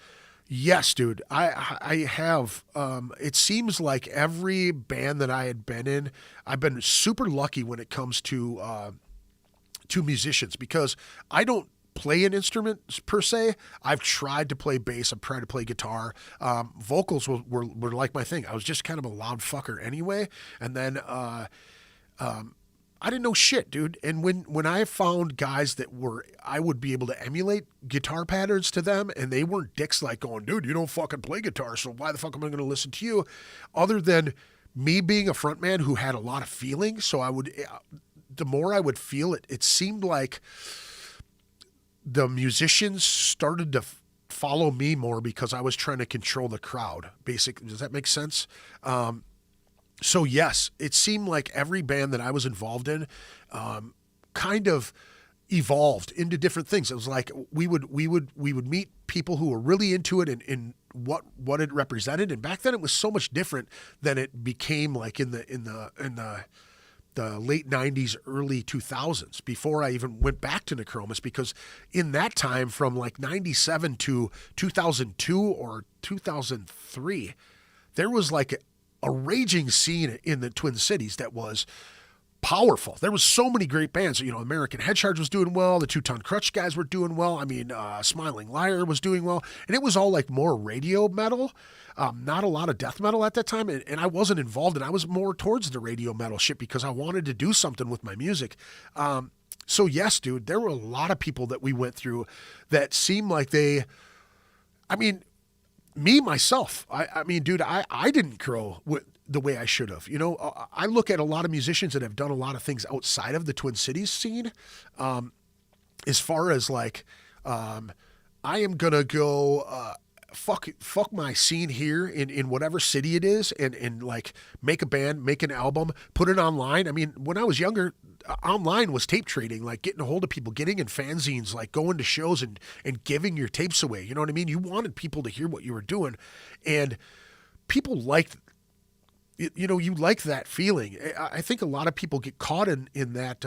Speaker 2: Yes, dude, I have. It seems like every band that I had been in, I've been super lucky when it comes to musicians, because I don't play an instrument per se. I've tried to play bass. I've tried to play guitar. Vocals were like my thing. I was just kind of a loud fucker anyway. And then I didn't know shit, dude. And when I found guys that I would be able to emulate guitar patterns to them, and they weren't dicks like going, dude, you don't fucking play guitar, so why the fuck am I going to listen to you? Other than me being a frontman who had a lot of feeling, so the more I would feel it, it seemed like the musicians started to follow me more because I was trying to control the crowd. Basically, does that make sense? So yes, it seemed like every band that I was involved in, kind of evolved into different things. It was like we would meet people who were really into it and what it represented. And back then it was so much different than it became like in the late 90s, early 2000s, before I even went back to Necromus, because in that time from like 97 to 2002 or 2003, there was like a raging scene in the Twin Cities that was powerful. There was so many great bands. American Head Charge was doing well. The Two Ton Crutch guys were doing well. I mean, Smiling Liar was doing well. And it was all like more radio metal, not a lot of death metal at that time. And I wasn't involved, and I was more towards the radio metal shit because I wanted to do something with my music. So yes, dude, there were a lot of people that we went through that seemed like me, myself, I mean, dude, I didn't grow the way I should have. I look at a lot of musicians that have done a lot of things outside of the Twin Cities scene. As far as like, I am going to go, fuck my scene here in whatever city it is and like make a band, make an album, put it online. I mean, when I was younger, online was tape trading, like getting a hold of people, getting in fanzines, like going to shows and giving your tapes away. You know what I mean? You wanted people to hear what you were doing, and people liked, you like that feeling. I think a lot of people get caught in that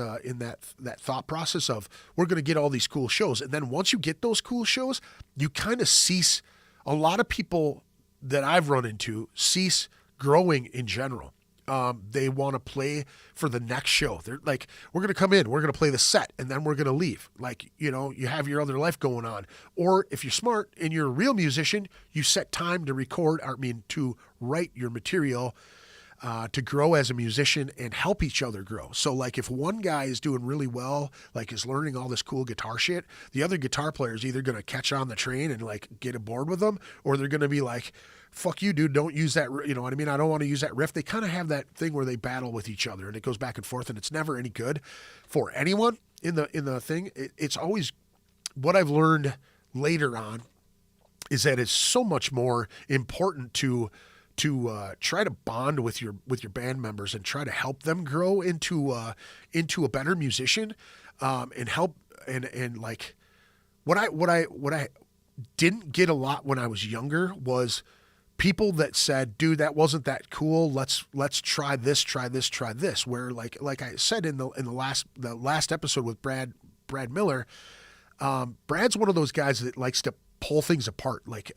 Speaker 2: thought process of, we're going to get all these cool shows. And then once you get those cool shows, you kind of cease. A lot of people that I've run into cease growing in general. They want to play for the next show. They're like, we're going to come in, we're going to play the set, and then we're going to leave. Like, you have your other life going on. Or if you're smart and you're a real musician, you set time to to write your material, to grow as a musician and help each other grow. So like if one guy is doing really well, like is learning all this cool guitar shit, the other guitar player is either going to catch on the train and like get aboard with them, or they're going to be like, fuck you, dude, don't use that. You know what I mean? I don't want to use that riff. They kind of have that thing where they battle with each other and it goes back and forth, and it's never any good for anyone in the thing. It's always, what I've learned later on is that it's so much more important to try to bond with your band members and try to help them grow into a better musician, and help and like what I didn't get a lot when I was younger was people that said, dude, that wasn't that cool. Let's try this. Where like I said in the last episode with Brad Miller, Brad's one of those guys that likes to pull things apart, like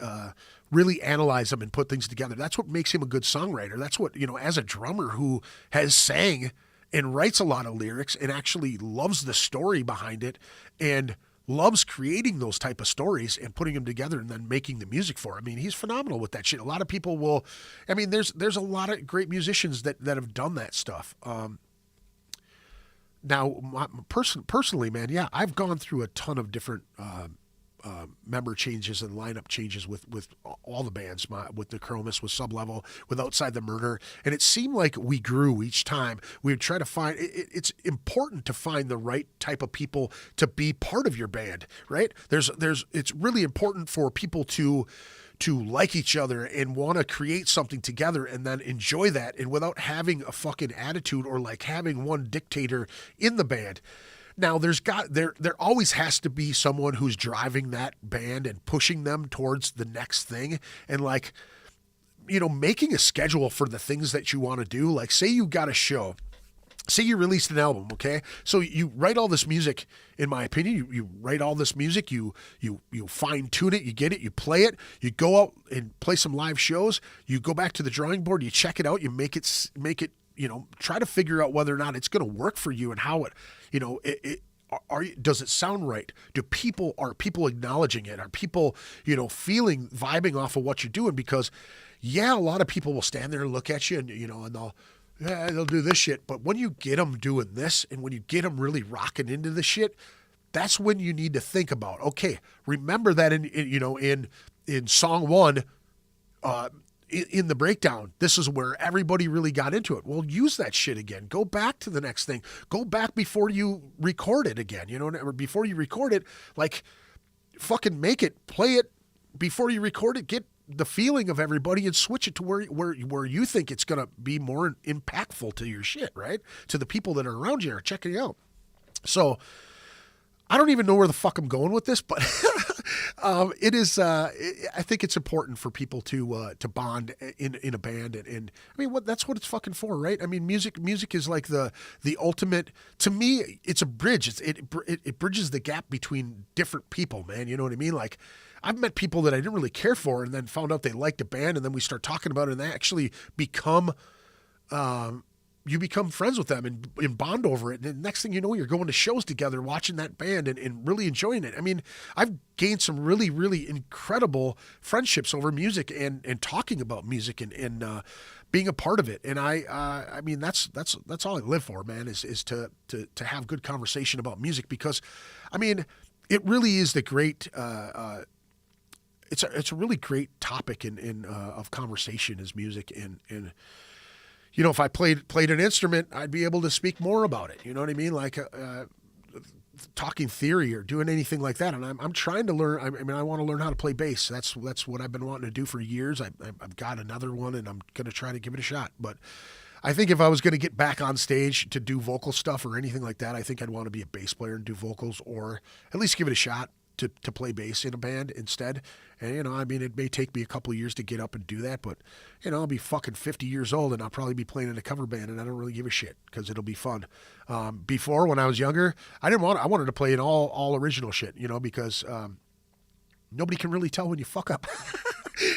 Speaker 2: really analyze them and put things together. That's what makes him a good songwriter. That's what, as a drummer who has sang and writes a lot of lyrics and actually loves the story behind it and loves creating those type of stories and putting them together and then making the music for it. I mean, he's phenomenal with that shit. A lot of people will, I mean, there's a lot of great musicians that have done that stuff. Now, personally, man, yeah, I've gone through a ton of different member changes and lineup changes with all the bands, with Necromus, with Sublevel, with Outside the Murder, and it seemed like we grew each time. We would try to find, it's important to find the right type of people to be part of your band, right? It's really important for people to like each other and want to create something together and then enjoy that, and without having a fucking attitude or like having one dictator in the band. Now there always has to be someone who's driving that band and pushing them towards the next thing, and like, making a schedule for the things that you want to do. Like say you got a show, say you released an album, okay? So you write all this music, in my opinion, you write all this music, you fine tune it, you get it, you play it, you go out and play some live shows, you go back to the drawing board, you check it out, you make it, try to figure out whether or not it's going to work for you and how it, does it sound right? Are people acknowledging it? Are people, vibing off of what you're doing? Because yeah, a lot of people will stand there and look at you and, and they'll do this shit. But when you get them doing this and when you get them really rocking into the shit, that's when you need to think about, okay, remember that in song one, in the breakdown, this is where everybody really got into it. Well, use that shit again. Go back to the next thing. Go back before you record it again. Or before you record it, like fucking make it, play it before you record it. Get the feeling of everybody and switch it to where you think it's gonna be more impactful to your shit, right? To the people that are around you or checking you out. So I don't even know where the fuck I'm going with this, but it is. I think it's important for people to bond in a band, and I mean, that's what it's fucking for, right? I mean, music is like the ultimate. To me, it's a bridge. It bridges the gap between different people, man. You know what I mean? Like, I've met people that I didn't really care for, and then found out they liked a band, and then we start talking about it, and they actually become. You become friends with them and bond over it. And the next thing you know, you're going to shows together, watching that band and really enjoying it. I mean, I've gained some really, really incredible friendships over music and talking about music and being a part of it. And I mean, that's all I live for, man, is to have good conversation about music, because I mean, it really is the great, it's a really great topic of conversation is music. And you know, if I played an instrument, I'd be able to speak more about it. You know what I mean? Like talking theory or doing anything like that. And I'm trying to learn. I mean, I want to learn how to play bass. That's what I've been wanting to do for years. I've got another one, and I'm going to try to give it a shot. But I think if I was going to get back on stage to do vocal stuff or anything like that, I think I'd want to be a bass player and do vocals, or at least give it a shot to play bass in a band instead. And, you know, I mean, it may take me a couple of years to get up and do that, but, you know, I'll be fucking 50 years old and I'll probably be playing in a cover band, and I don't really give a shit because it'll be fun. Before, when I was younger, I wanted to play in all original shit, you know, because nobody can really tell when you fuck up.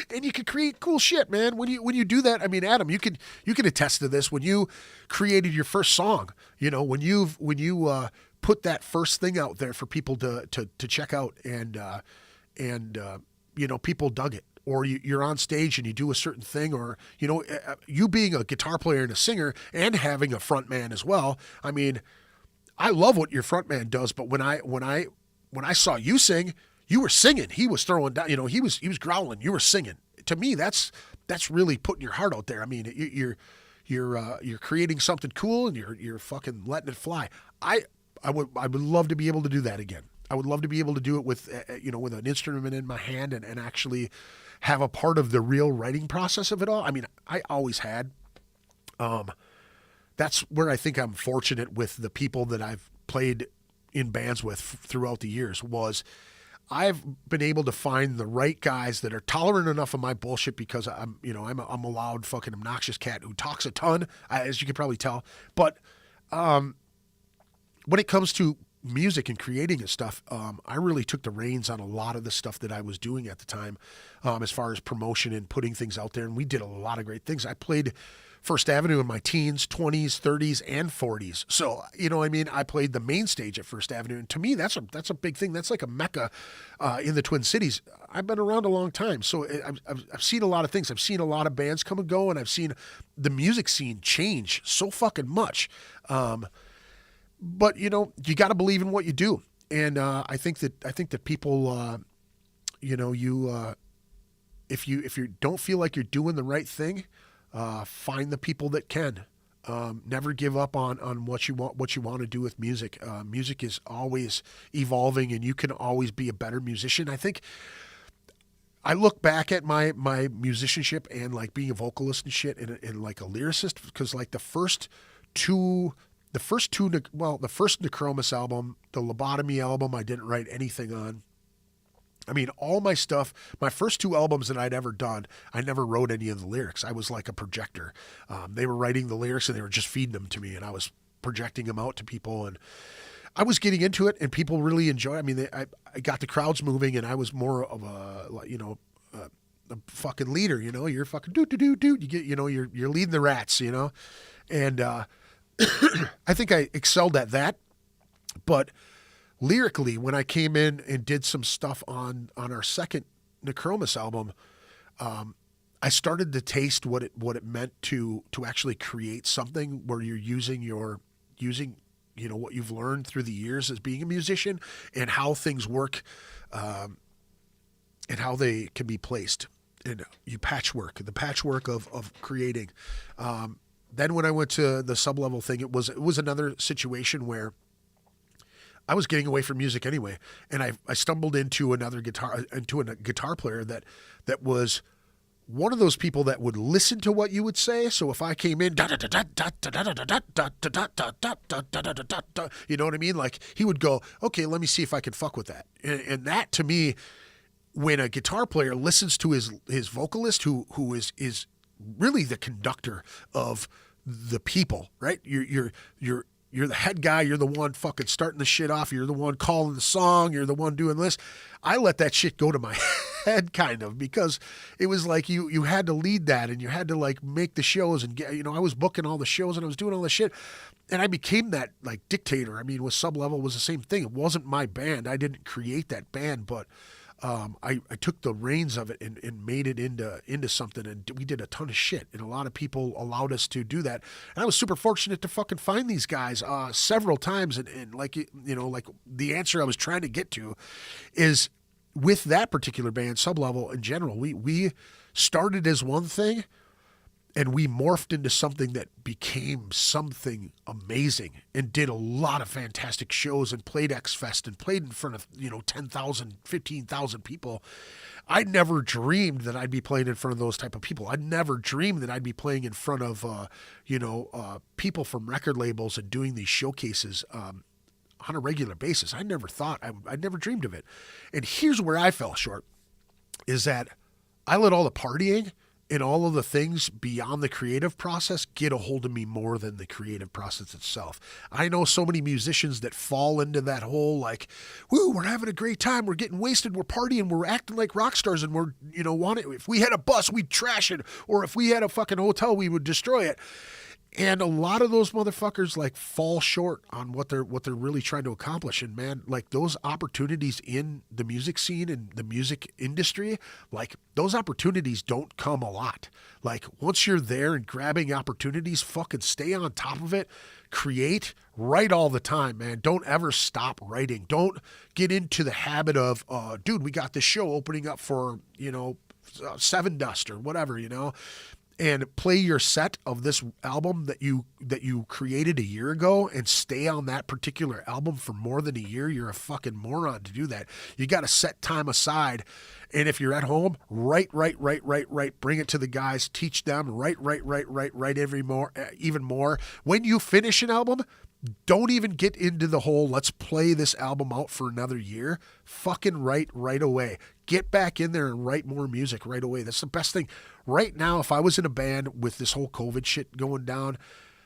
Speaker 2: And you can create cool shit, man. When you do that, I mean, Adam, you can attest to this. When you created your first song, you know, when you put that first thing out there for people to check out, and you know, people dug it, or you're on stage and you do a certain thing, or, you know, you being a guitar player and a singer and having a front man as well. I mean, I love what your front man does, but when I saw you sing, you were singing. He was throwing down, you know, he was growling. You were singing. To me, that's really putting your heart out there. I mean, you're creating something cool, and you're fucking letting it fly. I would love to be able to do that again. I would love to be able to do it with, you know, with an instrument in my hand and actually have a part of the real writing process of it all. I mean, I always had. That's where I think I'm fortunate with the people that I've played in bands with throughout the years, was I've been able to find the right guys that are tolerant enough of my bullshit, because I'm a loud fucking obnoxious cat who talks a ton, as you can probably tell. But when it comes to music and creating and stuff, I really took the reins on a lot of the stuff that I was doing at the time, as far as promotion and putting things out there. And we did a lot of great things. I played First Avenue in my teens, 20s, 30s, and 40s. So, you know, I mean, I played the main stage at First Avenue, and to me, that's a big thing. That's like a mecca in the Twin Cities. I've been around a long time, so I've seen a lot of things. I've seen a lot of bands come and go, and I've seen the music scene change so fucking much. But, you know, you got to believe in what you do. And I think that people, you know, if you don't feel like you're doing the right thing, find the people that can. Never give up on what you want to do with music. Music is always evolving, and you can always be a better musician. I think I look back at my musicianship and like being a vocalist and shit, and like a lyricist, because like the first Necromis album, the Lobotomy album, I didn't write anything on. I mean, all my stuff, my first two albums that I'd ever done, I never wrote any of the lyrics. I was like a projector. They were writing the lyrics and they were just feeding them to me, and I was projecting them out to people, and I was getting into it, and people really enjoyed it. I mean, I got the crowds moving, and I was more of a, you know, a fucking leader, you know, you're fucking do. You get, you know, you're leading the rats, you know, and, I think I excelled at that. But lyrically, when I came in and did some stuff on our second Necromis album, I started to taste what it meant to actually create something where you're using you know, what you've learned through the years as being a musician, and how things work, and how they can be placed. And the patchwork of creating. Then when I went to the sub-level thing, it was another situation where I was getting away from music anyway, and I stumbled into a guitar player that was one of those people that would listen to what you would say. So if I came in, you know what I mean? Like he would go, okay, let me see if I can fuck with that. And that to me, when a guitar player listens to his vocalist, who is really the conductor of the people, right? You're the head guy. You're the one fucking starting the shit off. You're the one calling the song. You're the one doing this. I let that shit go to my head kind of, because it was like you had to lead that, and you had to like make the shows and get, I was booking all the shows and I was doing all the shit, and I became that like dictator. I mean, with Sublevel was the same thing. It wasn't my band. I didn't create that band, but I took the reins of it and made it into something, and we did a ton of shit, and a lot of people allowed us to do that. And I was super fortunate to fucking find these guys several times, and like like the answer I was trying to get to is, with that particular band, Sublevel in general, we started as one thing, and we morphed into something that became something amazing, and did a lot of fantastic shows, and played X-Fest, and played in front of, 10,000, 15,000 people. I never dreamed that I'd be playing in front of those type of people. I never dreamed that I'd be playing in front of, people from record labels and doing these showcases on a regular basis. I never thought, I never dreamed of it. And here's where I fell short, is that I let all the partying and all of the things beyond the creative process get a hold of me more than the creative process itself. I know so many musicians that fall into that whole like, woo, we're having a great time, we're getting wasted, we're partying, we're acting like rock stars, and we're, if we had a bus, we'd trash it, or if we had a fucking hotel, we would destroy it. And a lot of those motherfuckers like fall short on what they're really trying to accomplish. And man, like those opportunities in the music scene and the music industry, like those opportunities don't come a lot. Like once you're there and grabbing opportunities, fucking stay on top of it, create, write all the time, man. Don't ever stop writing. Don't get into the habit of, dude, we got this show opening up for, Seven Dust or whatever, and play your set of this album that you created a year ago and stay on that particular album for more than a year. You're a fucking moron to do that. You got to set time aside. And if you're at home, write, bring it to the guys, teach them, write even more. When you finish an album, don't even get into the whole, let's play this album out for another year. Fucking write right away. Get back in there and write more music right away. That's the best thing. Right now, if I was in a band with this whole COVID shit going down,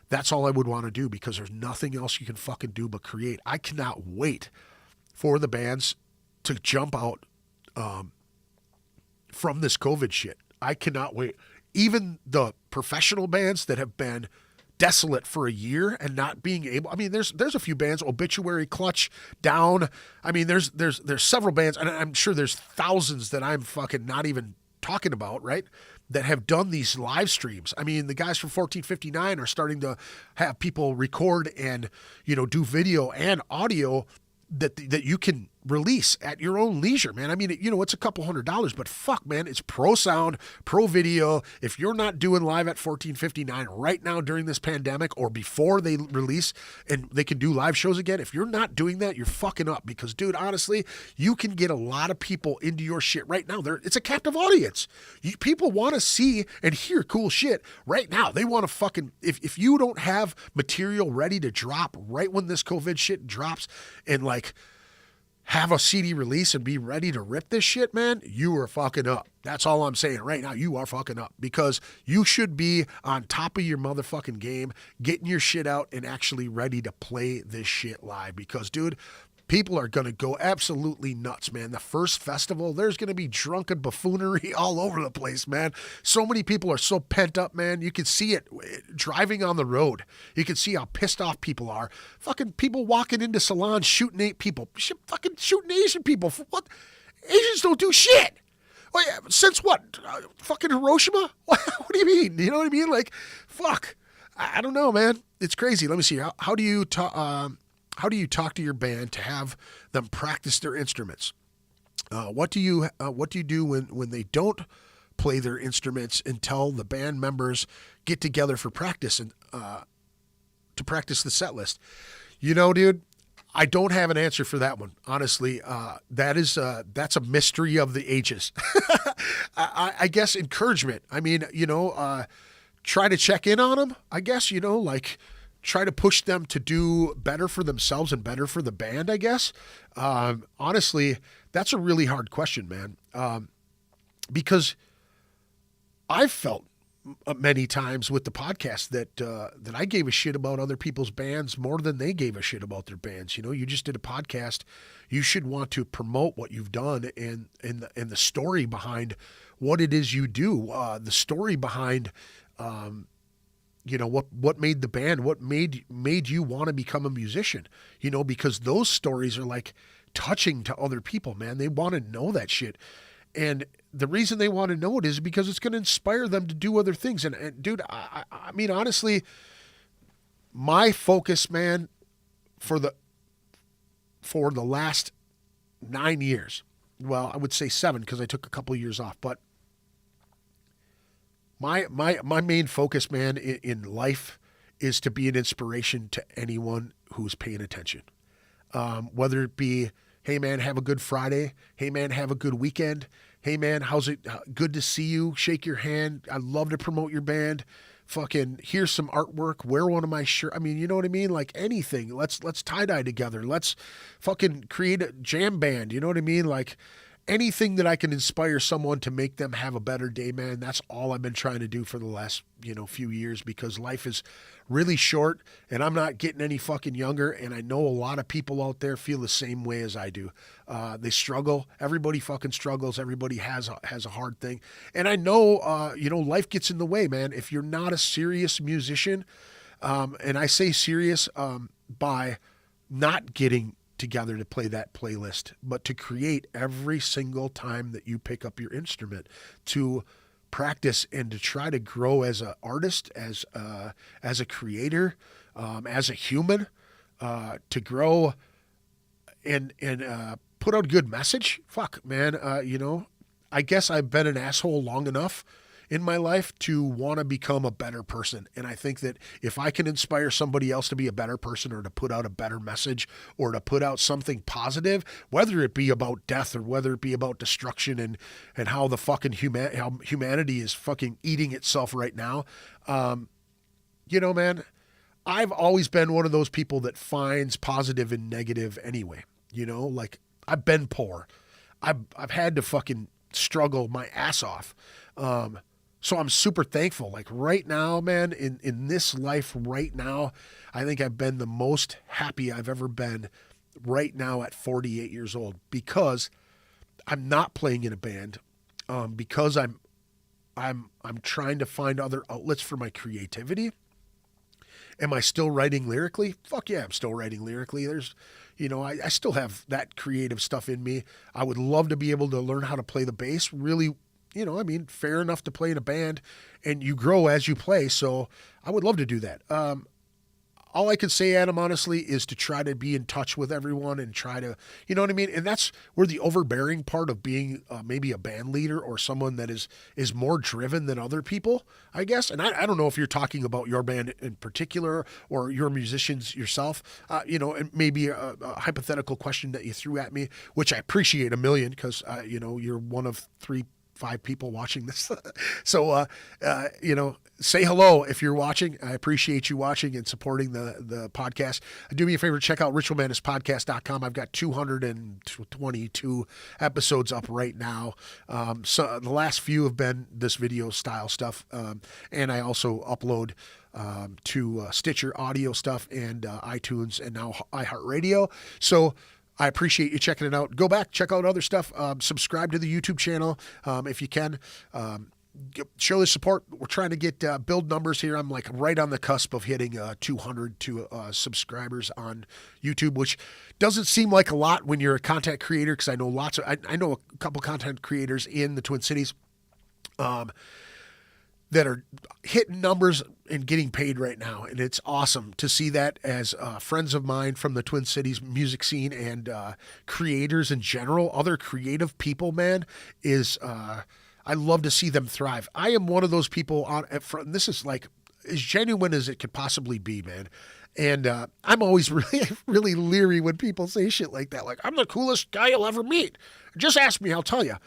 Speaker 2: that's all I would want to do, because there's nothing else you can fucking do but create. I cannot wait for the bands to jump out from this COVID shit. I cannot wait. Even the professional bands that have been desolate for a year and not being able, I mean, there's a few bands, Obituary, Clutch, Down. I mean, there's several bands, and I'm sure there's thousands that I'm fucking not even talking about, right, that have done these live streams. I mean, the guys from 1459 are starting to have people record and, do video and audio that you can release at your own leisure, man. I mean, it's a couple $100, but fuck, man, it's pro sound, pro video. If you're not doing live at 1459 right now during this pandemic, or before they release and they can do live shows again, if you're not doing that, you're fucking up, because, dude, honestly, you can get a lot of people into your shit right now. It's a captive audience. People want to see and hear cool shit right now. They want to fucking, if you don't have material ready to drop right when this COVID shit drops, and like have a CD release and be ready to rip this shit, man, you are fucking up. That's all I'm saying right now. You are fucking up, because you should be on top of your motherfucking game, getting your shit out and actually ready to play this shit live, because, dude, people are going to go absolutely nuts, man. The first festival, there's going to be drunken buffoonery all over the place, man. So many people are so pent up, man. You can see it driving on the road. You can see how pissed off people are. Fucking people walking into salons shooting fucking shooting Asian people. For what? Asians don't do shit. Oh, yeah, since what? Fucking Hiroshima? What do you mean? You know what I mean? Like, fuck. I don't know, man. It's crazy. Let me see. How do you talk to your band to have them practice their instruments? What do you do when they don't play their instruments until the band members get together for practice and to practice the set list? Dude, I don't have an answer for that one, honestly. That's a mystery of the ages. I guess encouragement. I mean, try to check in on them. I guess, like try to push them to do better for themselves and better for the band, I guess. Honestly, that's a really hard question, man. Because I've felt many times with the podcast that I gave a shit about other people's bands more than they gave a shit about their bands. You just did a podcast. You should want to promote what you've done and the story behind what it is you do. The story behind, what made the band, what made you want to become a musician. Because those stories are like touching to other people, man. They want to know that shit. And the reason they want to know it is because it's going to inspire them to do other things. And dude, I mean, honestly, my focus, man, for the last 9 years, well, I would say 7 because I took a couple of years off, but my main focus, man, in life is to be an inspiration to anyone who's paying attention. Whether it be, hey man, have a good Friday. Hey man, have a good weekend. Hey man, how's it? Good to see you. Shake your hand. I'd love to promote your band. Fucking here's some artwork. Wear one of my shirts. I mean, you know what I mean? Like anything. Let's tie-dye together. Let's fucking create a jam band. You know what I mean? Like anything that I can inspire someone to make them have a better day, man. That's all I've been trying to do for the last, few years, because life is really short and I'm not getting any fucking younger. And I know a lot of people out there feel the same way as I do. They struggle. Everybody fucking struggles. Everybody has a hard thing. And I know, life gets in the way, man. If you're not a serious musician, and I say serious, by not getting together to play that playlist, but to create every single time that you pick up your instrument, to practice and to try to grow as an artist, as a creator, as a human, to grow and put out a good message. Fuck, man. I guess I've been an asshole long enough in my life to want to become a better person. And I think that if I can inspire somebody else to be a better person, or to put out a better message, or to put out something positive, whether it be about death or whether it be about destruction and how the fucking how humanity is fucking eating itself right now. Man, I've always been one of those people that finds positive in negative anyway. Like I've been poor. I've had to fucking struggle my ass off. So I'm super thankful. Like right now, man, in this life right now, I think I've been the most happy I've ever been right now at 48 years old, because I'm not playing in a band, because I'm trying to find other outlets for my creativity. Am I still writing lyrically? Fuck yeah, I'm still writing lyrically. There's, I still have that creative stuff in me. I would love to be able to learn how to play the bass really. Fair enough to play in a band, and you grow as you play. So I would love to do that. All I can say, Adam, honestly, is to try to be in touch with everyone and try to, you know what I mean? And that's where the overbearing part of being maybe a band leader or someone that is more driven than other people, I guess. And I don't know if you're talking about your band in particular or your musicians yourself, and maybe a hypothetical question that you threw at me, which I appreciate a million, because, you're one of 5 people watching this. So, say hello if you're watching. I appreciate you watching and supporting the podcast. Do me a favor, check out ritualmadnesspodcast.com. I've got 222 episodes up right now. So the last few have been this video style stuff. And I also upload to Stitcher audio stuff and iTunes and now iHeartRadio. So I appreciate you checking it out. Go back, check out other stuff. Subscribe to the YouTube channel if you can. Show the support. We're trying to get build numbers here. I'm like right on the cusp of hitting 200 subscribers on YouTube, which doesn't seem like a lot when you're a content creator, because I know I know a couple content creators in the Twin Cities that are hitting numbers and getting paid right now. And it's awesome to see that, as friends of mine from the Twin Cities music scene and creators in general, other creative people, man, I love to see them thrive. I am one of those people on front, and this is like as genuine as it could possibly be, man. And I'm always really leery when people say shit like that. Like, I'm the coolest guy you'll ever meet. Just ask me, I'll tell you.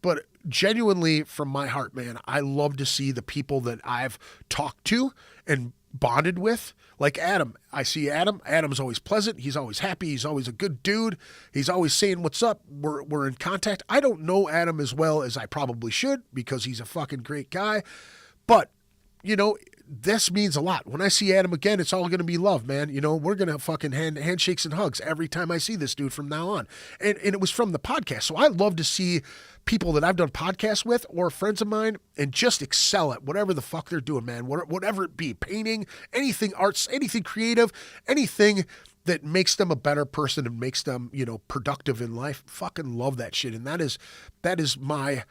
Speaker 2: But genuinely, from my heart, man, I love to see the people that I've talked to and bonded with. Like Adam. I see Adam. Adam's always pleasant. He's always happy. He's always a good dude. He's always saying what's up. We're in contact. I don't know Adam as well as I probably should because he's a fucking great guy. But, you know, this means a lot. When I see Adam again, it's all going to be love, man. You know, we're going to fucking handshakes and hugs every time I see this dude from now on. And it was from the podcast. So I love to see people that I've done podcasts with or friends of mine and just excel at whatever the fuck they're doing, man. Whatever it be, painting, anything arts, anything creative, anything that makes them a better person and makes them, you know, productive in life. Fucking love that shit. And that is my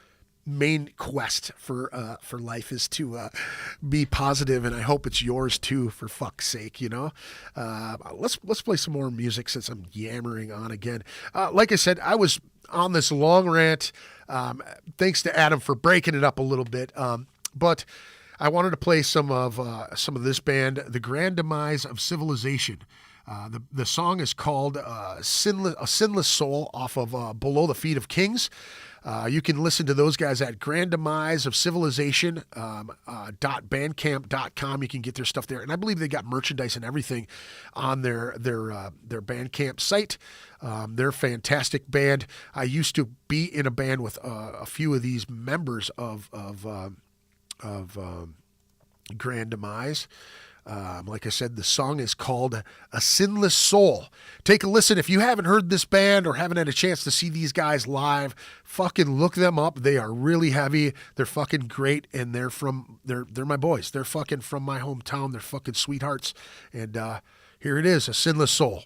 Speaker 2: main quest for life, is to be positive, and I hope it's yours too, for fuck's sake, you know. Let's play some more music since I'm yammering on again. Like I said, I was on this long rant. Thanks to Adam for breaking it up a little bit. But I wanted to play some of this band, The Grand Demise of Civilization. The song is called Sinless Soul, off of Below the Feet of Kings. You can listen to those guys at Grand Demise of Civilization .bandcamp.com. You can get their stuff there, and I believe they got merchandise and everything on their Bandcamp site. They're a fantastic band. I used to be in a band with a few of these members of Grand Demise. Like I said, the song is called A Sinless Soul. Take a listen. If you haven't heard this band or haven't had a chance to see these guys live, fucking look them up. They are really heavy. They're fucking great, and they're my boys. They're fucking from my hometown. They're fucking sweethearts. And here it is, A Sinless Soul.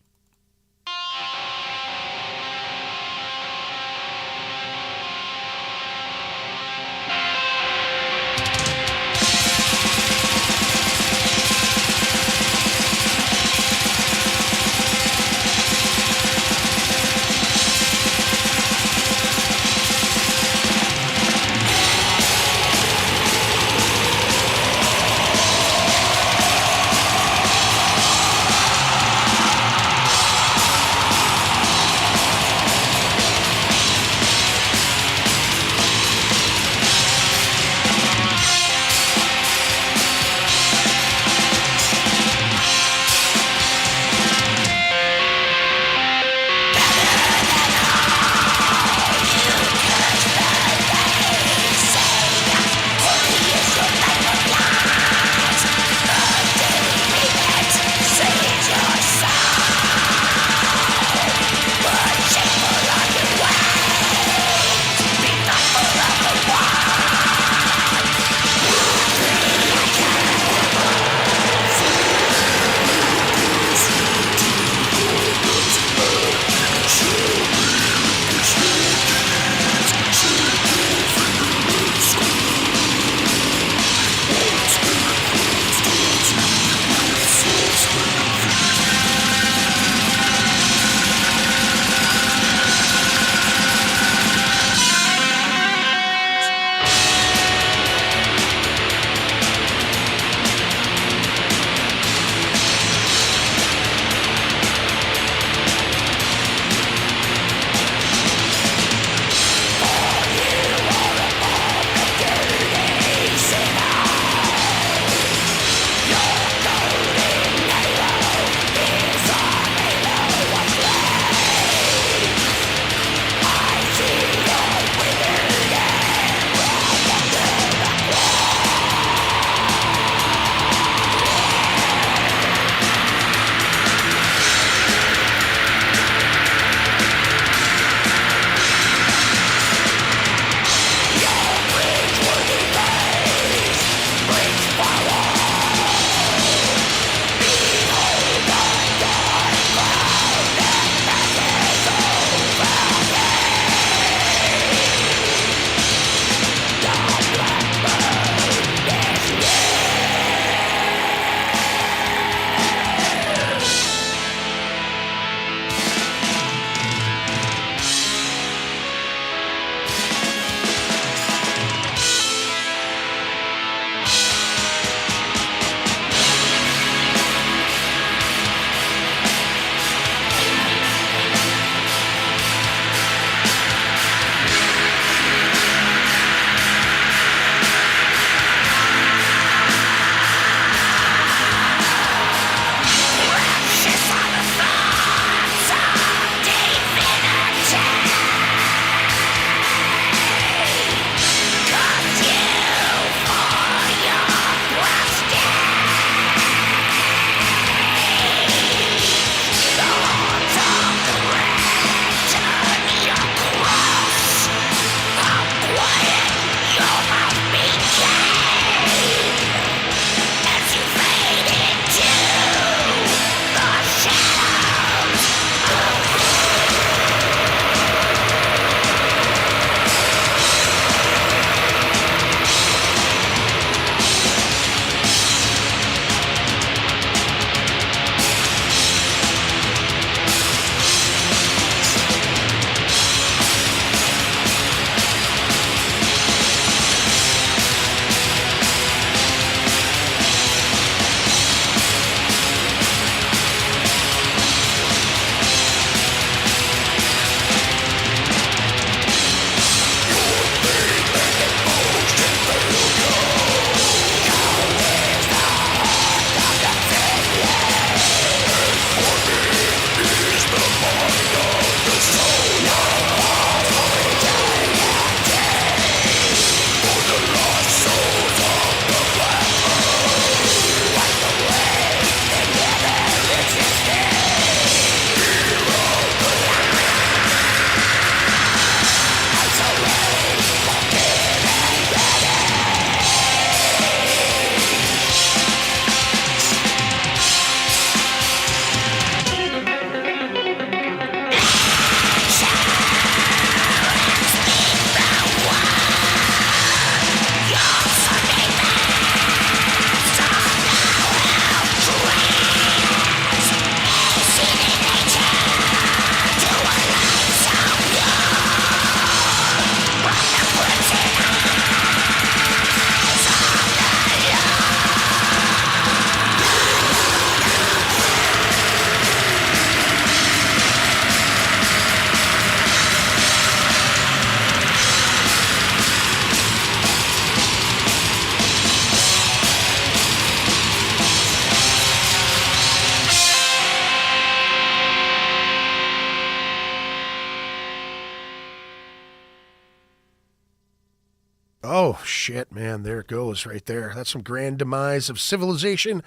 Speaker 2: Oh, shit, man. There it goes right there. That's some Grand Demise of Civilization.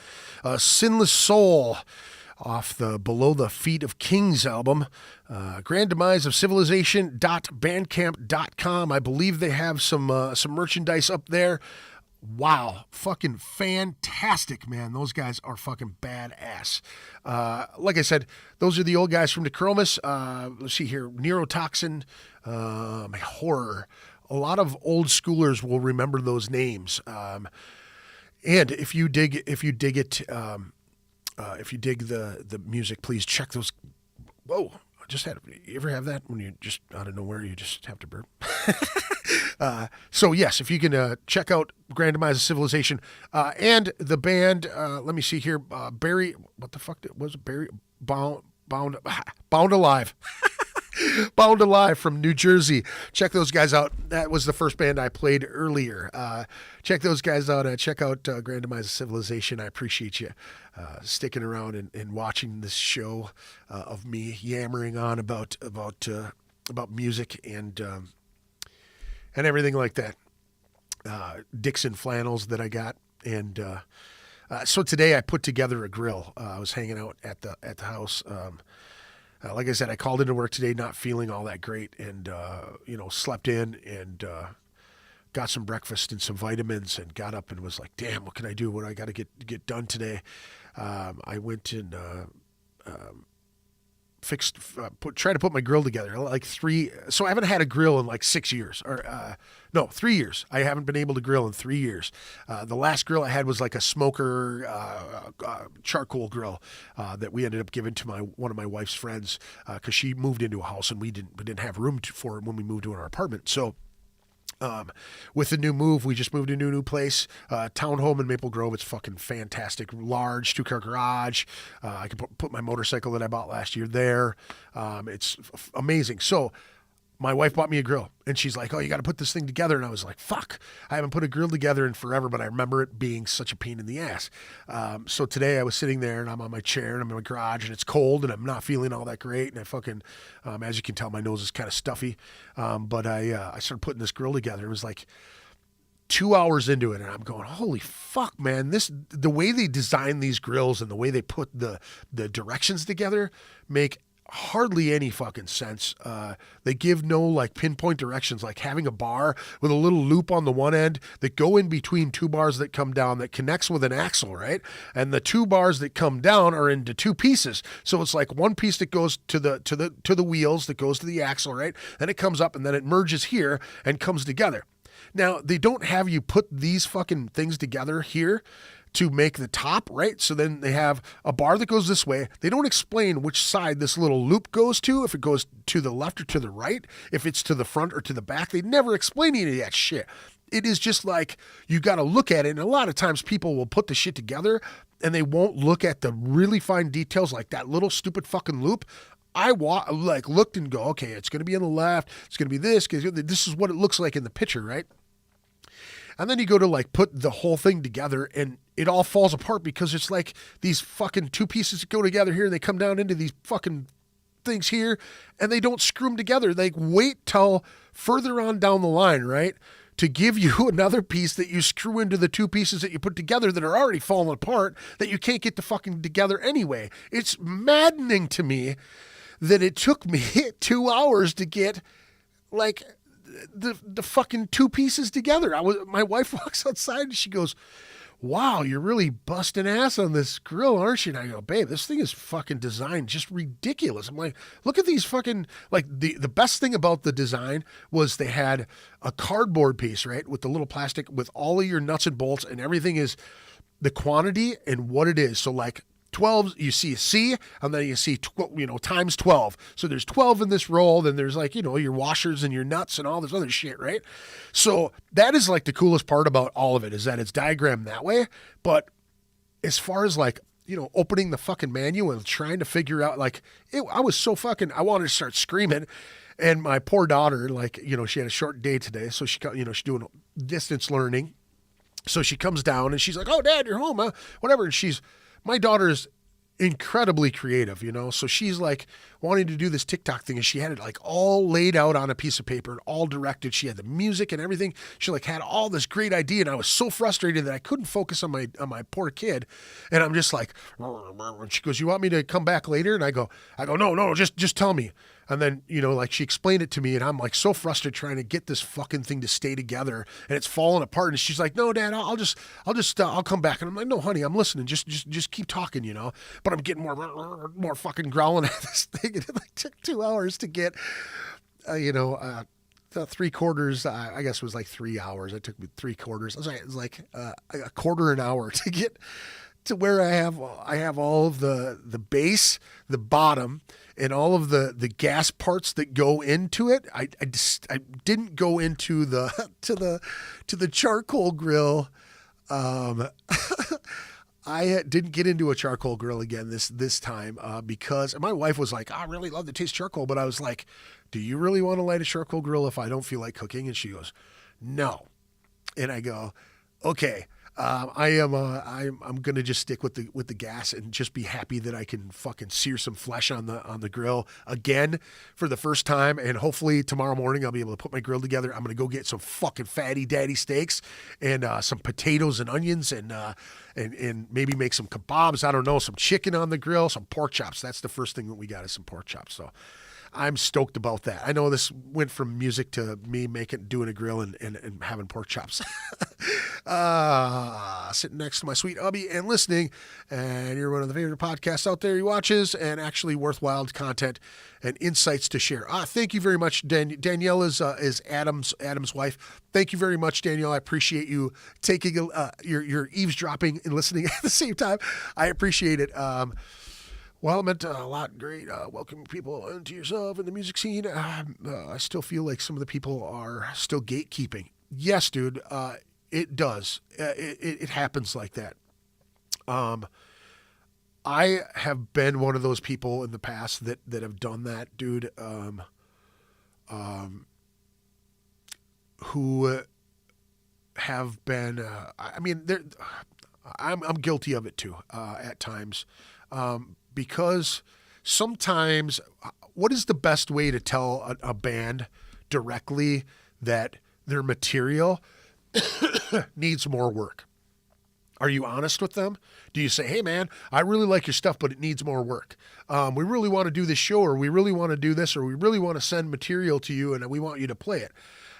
Speaker 2: Sinless Soul off the Below the Feet of Kings album. Grand Demise of Civilization.bandcamp.com. I believe they have some merchandise up there. Wow. Fucking fantastic, man. Those guys are fucking badass. Like I said, those are the old guys from Necromus. Let's see here. Neurotoxin, Horror. A lot of old schoolers will remember those names. And if you dig it, if you dig the music, please check those. Whoa! You ever have that when you just out of nowhere you just have to burp? So yes, if you can check out Grand Demise of Civilization and the band. Let me see here. Barry, what the fuck was it? Barry Bound Alive. Bound Alive from New Jersey. Check those guys out. That was the first band I played earlier. Check those guys out. Check out Grand Demise of Civilization. I appreciate you sticking around and watching this show of me yammering on about music and everything like that. Dixon flannels that I got. And so today I put together a grill. I was hanging out at the house. Like I said, I called into work today not feeling all that great and, slept in and got some breakfast and some vitamins and got up and was like, damn, what can I do? What do I got to get done today? I went and tried to put my grill together. So I haven't had a grill in like 6 years or 3 years. I haven't been able to grill in 3 years. The last grill I had was like a smoker charcoal grill that we ended up giving to one of my wife's friends because she moved into a house and we didn't have room for it when we moved to our apartment. So with the new move, we just moved into a new place, townhome in Maple Grove. It's fucking fantastic. Large 2-car garage. I can put my motorcycle that I bought last year there. It's amazing. So my wife bought me a grill and she's like, oh, you got to put this thing together. And I was like, fuck, I haven't put a grill together in forever, but I remember it being such a pain in the ass. So today I was sitting there and I'm on my chair and I'm in my garage and it's cold and I'm not feeling all that great. And I fucking, as you can tell, my nose is kind of stuffy. But I started putting this grill together. It was like 2 hours into it and I'm going, holy fuck, man, the way they design these grills and the way they put the directions together make hardly any fucking sense. They give no like pinpoint directions, like having a bar with a little loop on the one end that go in between two bars that come down that connects with an axle, right? And the two bars that come down are into two pieces. So it's like one piece that goes to the wheels that goes to the axle, right? Then it comes up and then it merges here and comes together. Now, they don't have you put these fucking things together here to make the top, right? So then they have a bar that goes this way. They don't explain which side this little loop goes to, if it goes to the left or to the right, if it's to the front or to the back. They never explain any of that shit. It is just like, you got to look at it. And a lot of times people will put the shit together and they won't look at the really fine details like that little stupid fucking loop. I looked and go, okay, it's going to be on the left. It's going to be this, because this is what it looks like in the picture, right? And then you go to like put the whole thing together and it all falls apart because it's like these fucking two pieces that go together here and they come down into these fucking things here and they don't screw them together. They wait till further on down the line, right, to give you another piece that you screw into the two pieces that you put together that are already falling apart that you can't get to fucking together anyway. It's maddening to me that it took me 2 hours to get like the fucking two pieces together. My wife walks outside and she goes, wow, you're really busting ass on this grill, aren't you? And I go, babe, this thing is fucking designed just ridiculous. I'm like, look at these fucking, like the best thing about the design was they had a cardboard piece, right? With the little plastic with all of your nuts and bolts and everything is the quantity and what it is. So like 12, you see a C, and then you see, times 12. So there's 12 in this roll, then there's like, your washers and your nuts and all this other shit, right? So that is like the coolest part about all of it is that it's diagrammed that way. But as far as like, opening the fucking manual and trying to figure out I was so fucking, I wanted to start screaming. And my poor daughter, she had a short day today. So she, she's doing distance learning. So she comes down and she's like, oh, Dad, you're home, huh? Whatever. And my daughter's incredibly creative, you know? So she's like wanting to do this TikTok thing, and she had it like all laid out on a piece of paper and all directed. She had the music and everything. She like had all this great idea, and I was so frustrated that I couldn't focus on my poor kid. And I'm just like, and she goes, "You want me to come back later?" And I go, no, just tell me. And then, you know, like she explained it to me, and I'm like so frustrated trying to get this fucking thing to stay together, and it's falling apart. And she's like, "No, Dad, I'll come back." And I'm like, "No, honey, I'm listening. Just keep talking, you know." But I'm getting more fucking growling at this thing, and it like took 2 hours to get, the 3/4. I guess it was like 3 hours. It took me 3/4. It was like a quarter an hour to get to where I have all of the bass, the bottom, and all of the gas parts that go into it. I didn't go into the to the charcoal grill. I didn't get into a charcoal grill again this time because my wife was like, "I really love the taste of charcoal," but I was like, "Do you really want to light a charcoal grill if I don't feel like cooking?" And she goes, "No," and I go, "Okay." I'm gonna just stick with the gas and just be happy that I can fucking sear some flesh on the grill again for the first time, and hopefully tomorrow morning I'll be able to put my grill together. I'm gonna go get some fucking fatty daddy steaks and some potatoes and onions and maybe make some kebabs. I don't know, some chicken on the grill, some pork chops. That's the first thing that we got is some pork chops. So I'm stoked about that. I know this went from music to me doing a grill and having pork chops. Sitting next to my sweet hubby and listening, and you're one of the favorite podcasts out there he watches, and actually worthwhile content and insights to share. Thank you very much. Danielle is Adam's wife. Thank you very much, Danielle. I appreciate you taking your eavesdropping and listening at the same time. I appreciate it. Well, it meant a lot. Great. Welcoming people into yourself in the music scene. I still feel like some of the people are still gatekeeping. Yes, dude. It does. It happens like that. I have been one of those people in the past that have done that, dude. Who have been. I mean, I'm guilty of it too at times. Because sometimes, what is the best way to tell a band directly that their material needs more work? Are you honest with them? Do you say, "Hey man, I really like your stuff, but it needs more work. We really want to do this show, or we really want to do this, or we really want to send material to you and we want you to play it."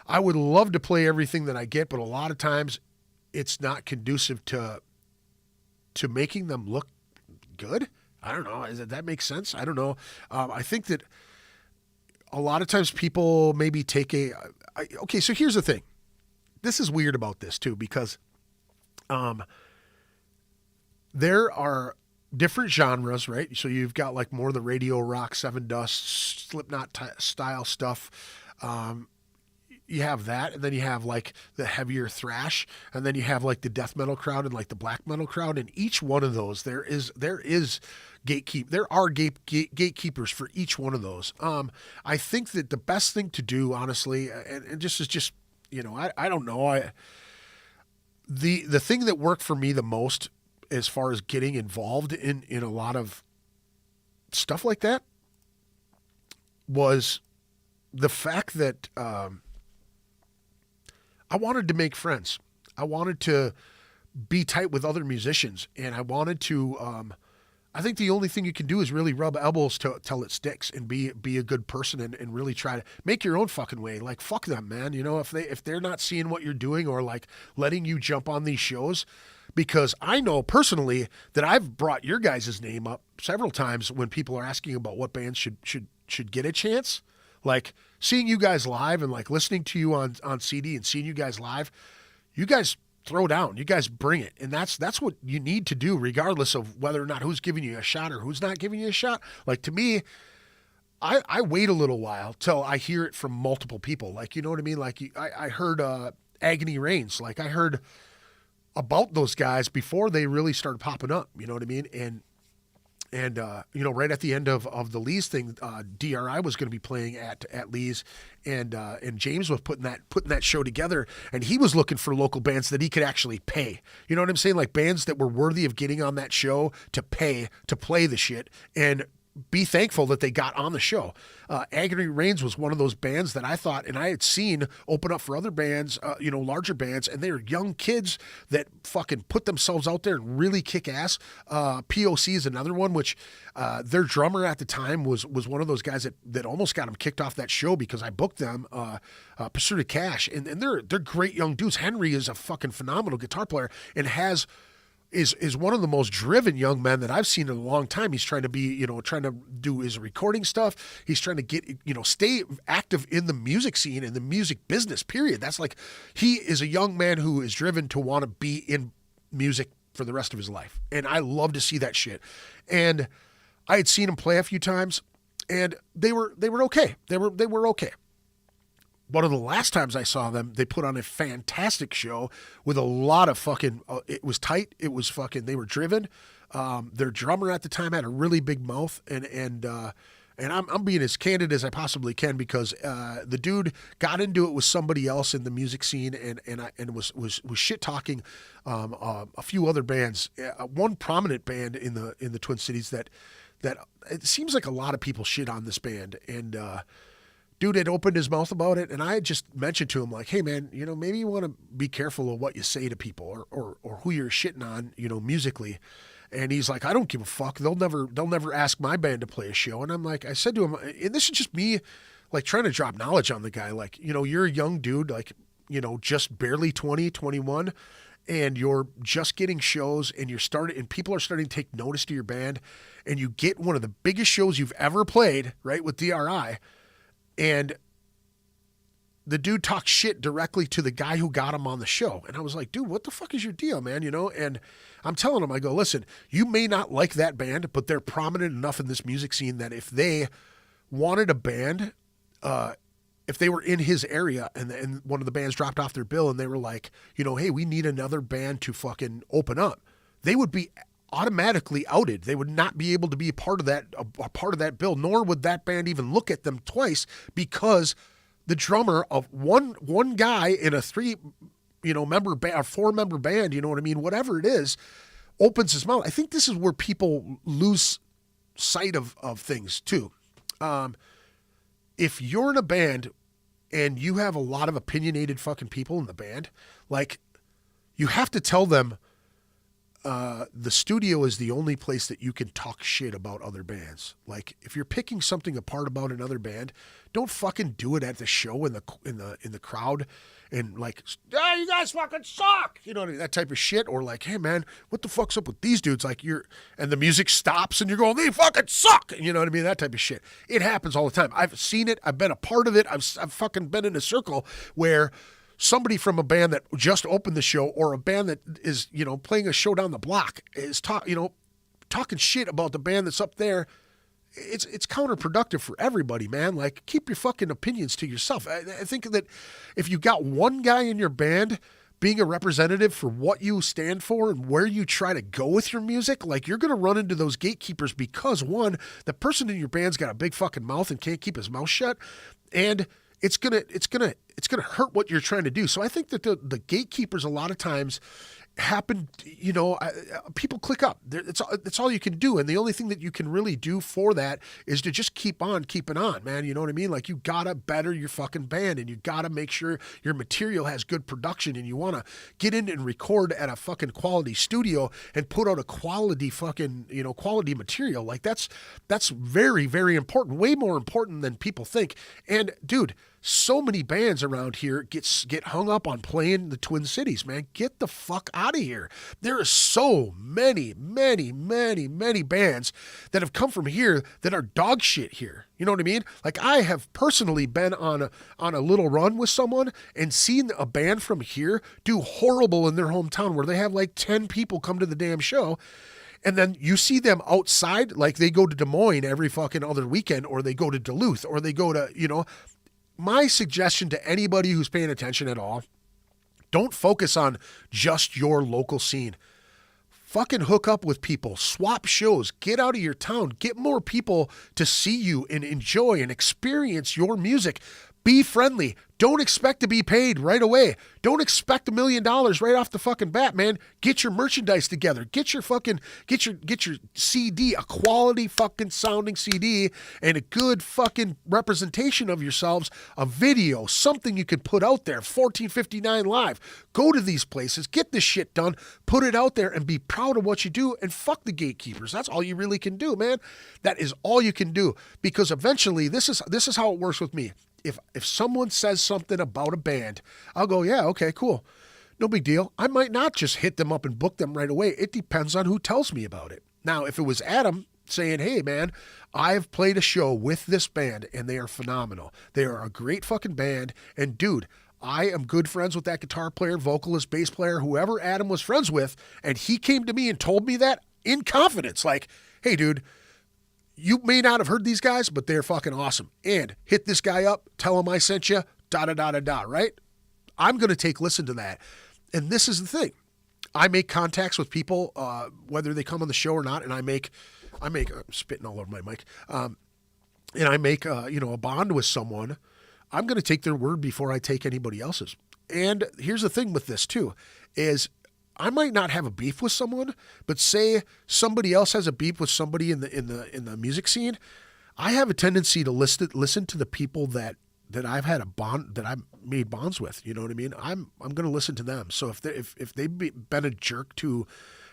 Speaker 2: I would love to play everything that I get, but a lot of times it's not conducive to making them look good. I don't know. Does that make sense? I don't know. I think that a lot of times people maybe take okay, so here's the thing. This is weird about this too, because there are different genres, right? So you've got like more of the radio rock, Seven Dust, Slipknot style stuff. You have that, and then you have like the heavier thrash, and then you have like the death metal crowd and like the black metal crowd. And each one of those, there is there are gatekeepers for each one of those. I think that the best thing to do, honestly, and just is just, you know, I don't know. The thing that worked for me the most as far as getting involved in a lot of stuff like that was the fact that I wanted to make friends. I wanted to be tight with other musicians, and I wanted to. I think the only thing you can do is really rub elbows till it sticks, and be a good person, and really try to make your own fucking way. Like, fuck them, man. You know, if they're not seeing what you're doing or like letting you jump on these shows, because I know personally that I've brought your guys' name up several times when people are asking about what bands should get a chance. Like seeing you guys live and like listening to you on CD and seeing you guys live, you guys throw down, you guys bring it. And that's what you need to do, regardless of whether or not who's giving you a shot or who's not giving you a shot. Like, to me, I wait a little while till I hear it from multiple people. Like, you know what I mean? Like I heard Agony Reigns. Like, I heard about those guys before they really started popping up. You know what I mean? And And, right at the end of the Lee's thing, DRI was going to be playing at Lee's, and James was putting that show together, and he was looking for local bands that he could actually pay. You know what I'm saying? Like bands that were worthy of getting on that show to pay to play the shit, and be thankful that they got on the show. Agony Reigns was one of those bands that I thought, and I had seen open up for other bands, larger bands, and they were young kids that fucking put themselves out there and really kick ass. POC is another one, which their drummer at the time was one of those guys that almost got him kicked off that show because I booked them, Pursuit of Cash, and they're great young dudes. Henry is a fucking phenomenal guitar player and is one of the most driven young men that I've seen in a long time. He's trying to do his recording stuff. He's trying to get, stay active in the music scene, in the music business, period. That's like, he is a young man who is driven to want to be in music for the rest of his life. And I love to see that shit. And I had seen him play a few times, and they were okay. They were okay. One of the last times I saw them, they put on a fantastic show with a lot of fucking, it was tight. It was fucking, they were driven. Their drummer at the time had a really big mouth, and I'm being as candid as I possibly can because the dude got into it with somebody else in the music scene and was shit talking a few other bands. One prominent band in the Twin Cities that it seems like a lot of people shit on this band, and dude had opened his mouth about it, and I had just mentioned to him, like, hey man, maybe you want to be careful of what you say to people or who you're shitting on, musically. And he's like, I don't give a fuck. They'll never ask my band to play a show. And I'm like, I said to him, and this is just me, like, trying to drop knowledge on the guy. Like, you're a young dude, like, just barely 20, 21, and you're just getting shows, and and people are starting to take notice to your band, and you get one of the biggest shows you've ever played, right, with DRI. And the dude talked shit directly to the guy who got him on the show. And I was like, dude, what the fuck is your deal, man? And I'm telling him, I go, listen, you may not like that band, but they're prominent enough in this music scene that if they wanted a band, if they were in his area and one of the bands dropped off their bill and they were like, hey, we need another band to fucking open up, they would be automatically outed. They would not be able to be a part of that bill, nor would that band even look at them twice, because the drummer of one guy in a 4-member band, you know what I mean, whatever it is, opens his mouth. I think this is where people lose sight of things too. If you're in a band and you have a lot of opinionated fucking people in the band, like, you have to tell them the studio is the only place that you can talk shit about other bands. Like, if you're picking something apart about another band, don't fucking do it at the show in the crowd and like, you guys fucking suck, that type of shit. Or like, hey man, what the fuck's up with these dudes? Like, and the music stops and you're going, they fucking suck. You know what I mean? That type of shit. It happens all the time. I've seen it. I've been a part of it. I've fucking been in a circle where somebody from a band that just opened the show, or a band that is, playing a show down the block, is talking shit about the band that's up there. It's counterproductive for everybody, man. Like, keep your fucking opinions to yourself. I think that if you got one guy in your band being a representative for what you stand for and where you try to go with your music, like, you're going to run into those gatekeepers because, one, the person in your band's got a big fucking mouth and can't keep his mouth shut, and it's gonna hurt what you're trying to do. So I think that the gatekeepers a lot of times happen, people click up. It's all you can do. And the only thing that you can really do for that is to just keep on keeping on, man. You know what I mean? Like, you gotta better your fucking band, and you gotta make sure your material has good production, and you want to get in and record at a fucking quality studio and put out a quality fucking, quality material. Like, that's very, very important. Way more important than people think. And dude, so many bands around here get hung up on playing the Twin Cities, man. Get the fuck out of here. There are so many, many, many, many bands that have come from here that are dog shit here. You know what I mean? Like, I have personally been on a little run with someone and seen a band from here do horrible in their hometown, where they have like 10 people come to the damn show. And then you see them outside, like they go to Des Moines every fucking other weekend, or they go to Duluth, or they go to, my suggestion to anybody who's paying attention at all, don't focus on just your local scene. fucking hook up with people, swap shows, get out of your town, get more people to see you and enjoy and experience your music. Be friendly. Don't expect to be paid right away. Don't expect $1 million right off the fucking bat, man. Get your merchandise together. Get your CD, a quality fucking sounding CD and a good fucking representation of yourselves, a video, something you can put out there. 1459 Live. Go to these places, get this shit done, put it out there and be proud of what you do and fuck the gatekeepers. That's all you really can do, man. That is all you can do, because eventually this is how it works with me. If someone says something about a band, I'll go, yeah, okay, cool. No big deal. I might not just hit them up and book them right away. It depends on who tells me about it. Now, if it was Adam saying, hey, man, I've played a show with this band and they are phenomenal. They are a great fucking band. And dude, I am good friends with that guitar player, vocalist, bass player, whoever Adam was friends with. And he came to me and told me that in confidence. Like, hey, dude, you may not have heard these guys, but they're fucking awesome. And hit this guy up, tell him I sent you, right? I'm going to listen to that. And this is the thing. I make contacts with people, whether they come on the show or not, and I'm spitting all over my mic, and I make, a bond with someone. I'm going to take their word before I take anybody else's. And here's the thing with this too, is I might not have a beef with someone, but say somebody else has a beef with somebody in the music scene. I have a tendency to listen to the people that I've had a bond, that I've made bonds with. You know what I mean? I'm going to listen to them. So if they've been a jerk to,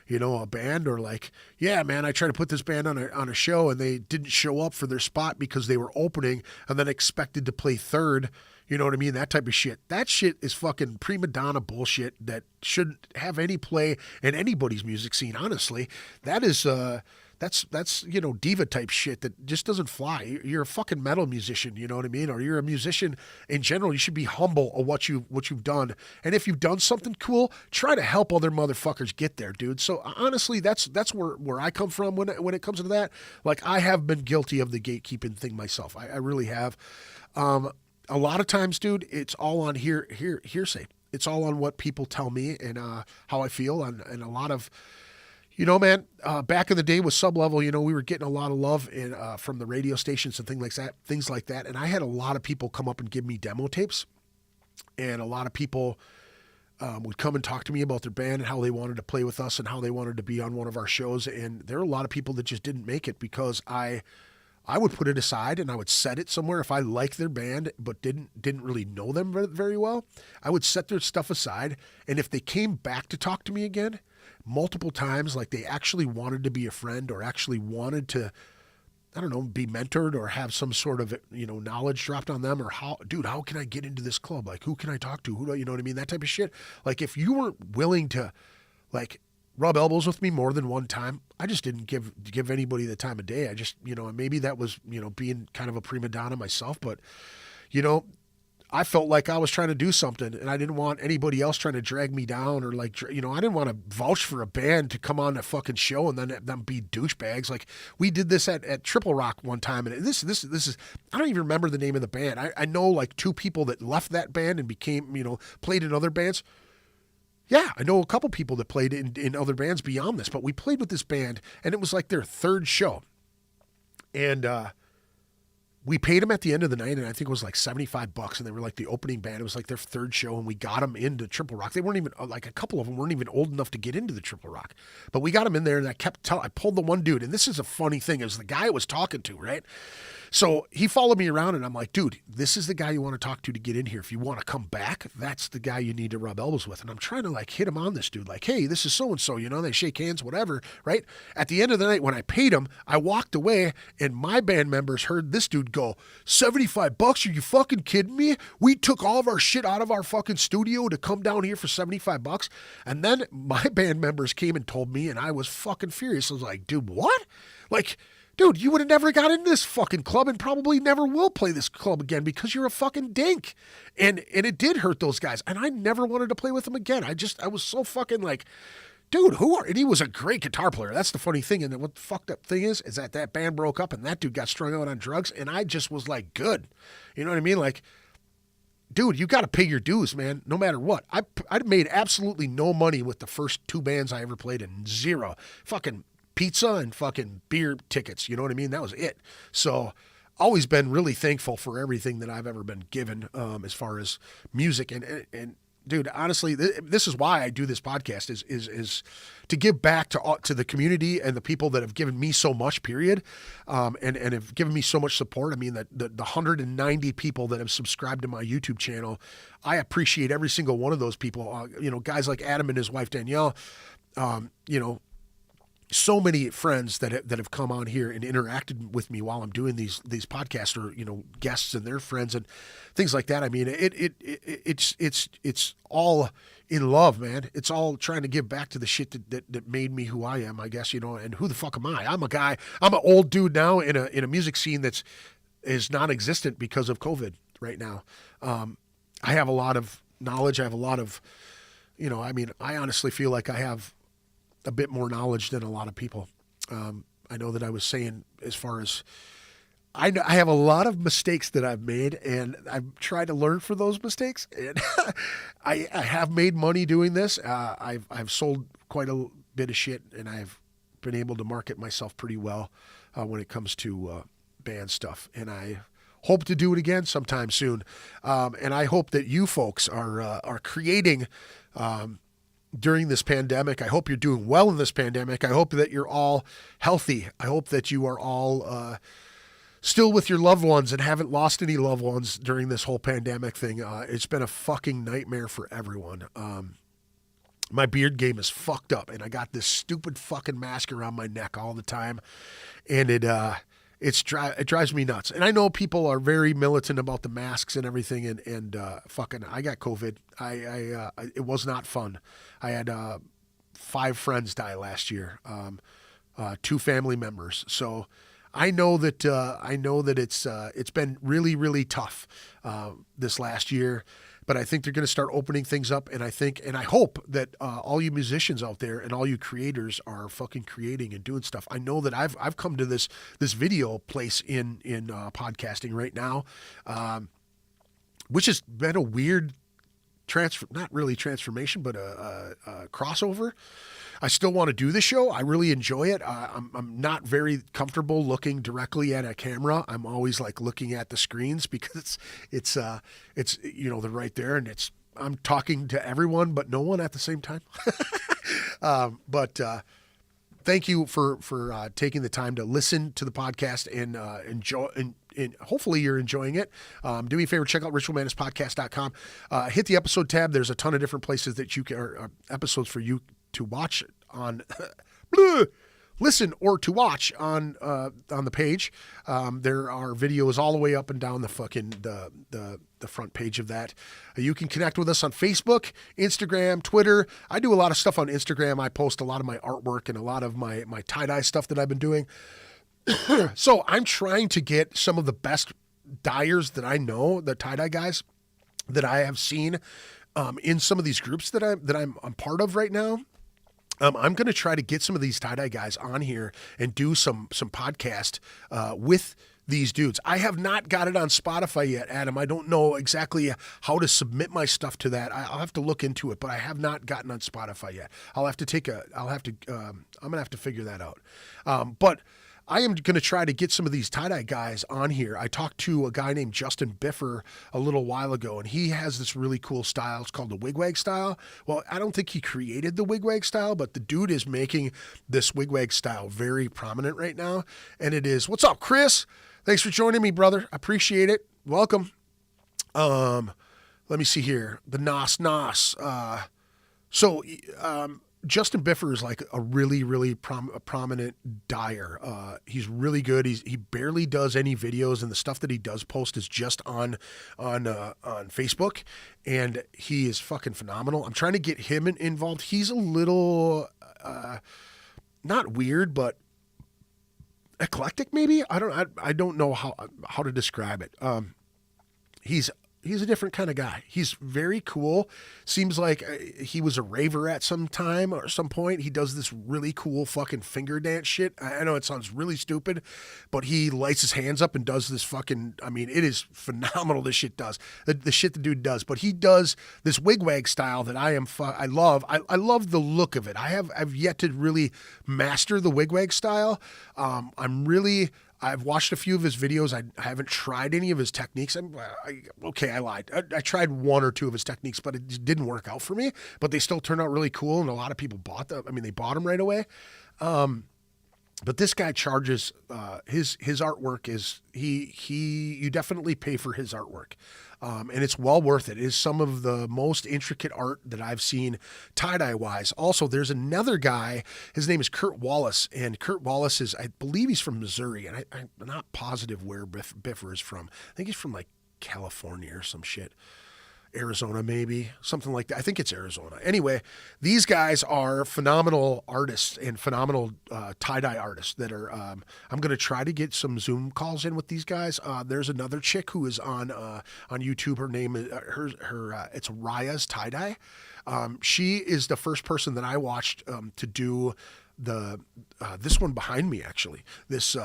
Speaker 2: a band, or like, yeah, man, I tried to put this band on a show and they didn't show up for their spot because they were opening and then expected to play third. You know what I mean? That type of shit. That shit is fucking prima donna bullshit that shouldn't have any play in anybody's music scene, honestly. That is, that's diva type shit that just doesn't fly. You're a fucking metal musician, you know what I mean? Or you're a musician in general. You should be humble of what you've done. And if you've done something cool, try to help other motherfuckers get there, dude. So honestly, that's where I come from when it comes to that. Like, I have been guilty of the gatekeeping thing myself. I really have. A lot of times, dude, it's all on hearsay. It's all on what people tell me and how I feel. And a lot of, man, back in the day with Sublevel, we were getting a lot of love from the radio stations and things like that. And I had a lot of people come up and give me demo tapes. And a lot of people would come and talk to me about their band and how they wanted to play with us and how they wanted to be on one of our shows. And there are a lot of people that just didn't make it because I would put it aside and I would set it somewhere. If I liked their band but didn't really know them very well, I would set their stuff aside. And if they came back to talk to me again multiple times, like they actually wanted to be a friend or actually wanted to, I don't know, be mentored or have some sort of, knowledge dropped on them, or how can I get into this club? Like, who can I talk to? You know what I mean? That type of shit. Like, if you weren't willing to, like, rub elbows with me more than one time, I just didn't give anybody the time of day. I just, maybe that was, being kind of a prima donna myself, but, I felt like I was trying to do something and I didn't want anybody else trying to drag me down, or like, I didn't want to vouch for a band to come on a fucking show and then them be douchebags. Like, we did this at Triple Rock one time, and this is, I don't even remember the name of the band. I know like two people that left that band and became, played in other bands. Yeah, I know a couple people that played in other bands beyond this, but we played with this band and it was like their third show. And we paid them at the end of the night, and I think it was like $75, and they were like the opening band. It was like their third show, and we got them into Triple Rock. They weren't even, like, a couple of them weren't even old enough to get into the Triple Rock. But we got them in there, and I pulled the one dude, and this is a funny thing. It was the guy I was talking to, right? So he followed me around, and I'm like, dude, this is the guy you want to talk to get in here. If you want to come back, that's the guy you need to rub elbows with. And I'm trying to like hit him on this dude, like, hey, this is so-and-so, they shake hands, whatever, right? At the end of the night, when I paid him, I walked away, and my band members heard this dude go, $75? Are you fucking kidding me? We took all of our shit out of our fucking studio to come down here for $75. And then my band members came and told me, and I was fucking furious. I was like, dude, what? Like, dude, you would have never got into this fucking club and probably never will play this club again because you're a fucking dink. And it did hurt those guys. And I never wanted to play with them again. I was so fucking like, dude, and he was a great guitar player. That's the funny thing. And what the fucked up thing is that band broke up and that dude got strung out on drugs. And I just was like, good. You know what I mean? Like, dude, you got to pay your dues, man, no matter what. I made absolutely no money with the first 2 bands I ever played in. Zero. Fucking pizza and fucking beer tickets. You know what I mean? That was it. So always been really thankful for everything that I've ever been given as far as music. And dude, honestly, this is why I do this podcast is to give back to the community and the people that have given me so much, period, and have given me so much support. I mean, the 190 people that have subscribed to my YouTube channel, I appreciate every single one of those people. Guys like Adam and his wife Danielle, so many friends that have come on here and interacted with me while I'm doing these podcasts, or guests and their friends and things like that. I mean, it's all in love, man. It's all trying to give back to the shit that made me who I am, I guess. And who the fuck am I? I'm an old dude now in a music scene is non-existent because of COVID right now. I have a lot of knowledge. I have a lot of, I honestly feel like I have a bit more knowledge than a lot of people. I know that I was saying, as far as I have a lot of mistakes that I've made, and I've tried to learn from those mistakes. And I have made money doing this. I've sold quite a bit of shit, and I've been able to market myself pretty well when it comes to band stuff. And I hope to do it again sometime soon. And I hope that you folks are creating during this pandemic. I hope you're doing well in this pandemic. I hope that you're all healthy. I hope that you are all still with your loved ones and haven't lost any loved ones during this whole pandemic thing. It's been a fucking nightmare for everyone. My beard game is fucked up, and I got this stupid fucking mask around my neck all the time, and it drives me nuts. And I know people are very militant about the masks and everything, and fucking, I got COVID. It was not fun. I had 5 friends die last year, 2 family members. So I know that it's been really, really tough this last year. But I think they're going to start opening things up, and I hope that all you musicians out there and all you creators are fucking creating and doing stuff. I know that I've come to this video place in podcasting right now, which has been a weird not really transformation, but a crossover. I still want to do the show. I really enjoy it. I'm not very comfortable looking directly at a camera. I'm always like looking at the screens because it's they're right there, and I'm talking to everyone but no one at the same time. But thank you for taking the time to listen to the podcast and enjoy. And hopefully you're enjoying it. Do me a favor, check out ritualmadnesspodcast.com. Hit the episode tab. There's a ton of different places that you can, episodes for you to watch on, listen or to watch on the page. There are videos all the way up and down the fucking the front page of that. You can connect with us on Facebook, Instagram, Twitter. I do a lot of stuff on Instagram. I post a lot of my artwork and a lot of my tie-dye stuff that I've been doing. So I'm trying to get some of the best dyers that I know, the tie-dye guys that I have seen in some of these groups that I'm part of right now. I'm going to try to get some of these tie-dye guys on here and do some podcast with these dudes. I have not got it on Spotify yet, Adam. I don't know exactly how to submit my stuff to that. I'll have to look into it, but I have not gotten on Spotify yet. I'm going to have to figure that out. But I am going to try to get some of these tie-dye guys on here. I talked to a guy named Justin Biffer a little while ago, and he has this really cool style. It's called the wigwag style. Well, I don't think he created the wigwag style, but the dude is making this wigwag style very prominent right now. And it is, what's up, Chris? Thanks for joining me, brother. I appreciate it. Welcome. Let me see here. The Nos. Justin Biffer is like a really, really prominent dyer. He's really good. He barely does any videos, and the stuff that he does post is just on Facebook, and he is fucking phenomenal. I'm trying to get him involved. He's a little not weird, but eclectic maybe. I don't know how to describe it. He's He's a different kind of guy. He's very cool. Seems like he was a raver at some time or some point. He does this really cool fucking finger dance shit. I know it sounds really stupid, but he lights his hands up and does this fucking, I mean, it is phenomenal this shit does. The shit the dude does. But he does this wigwag style that I love. I love the look of it. I've yet to really master the wigwag style. I've watched a few of his videos. I haven't tried any of his techniques. I lied. I tried one or two of his techniques, but it just didn't work out for me. But they still turned out really cool, and a lot of people bought them. I mean, they bought them right away. But this guy charges. His artwork is you definitely pay for his artwork, and it's well worth it. It is some of the most intricate art that I've seen tie-dye wise. Also, there's another guy. His name is Kurt Wallace, and Kurt Wallace is, I believe he's from Missouri, and I'm not positive where Biffer is from. I think he's from like California or some shit. Arizona, maybe something like that. I think it's Arizona. Anyway, these guys are phenomenal artists and phenomenal tie-dye artists that are, I'm going to try to get some Zoom calls in with these guys. There's another chick who is on YouTube. Her name is, it's Raya's Tie-Dye. She is the first person that I watched to do this one behind me, actually. This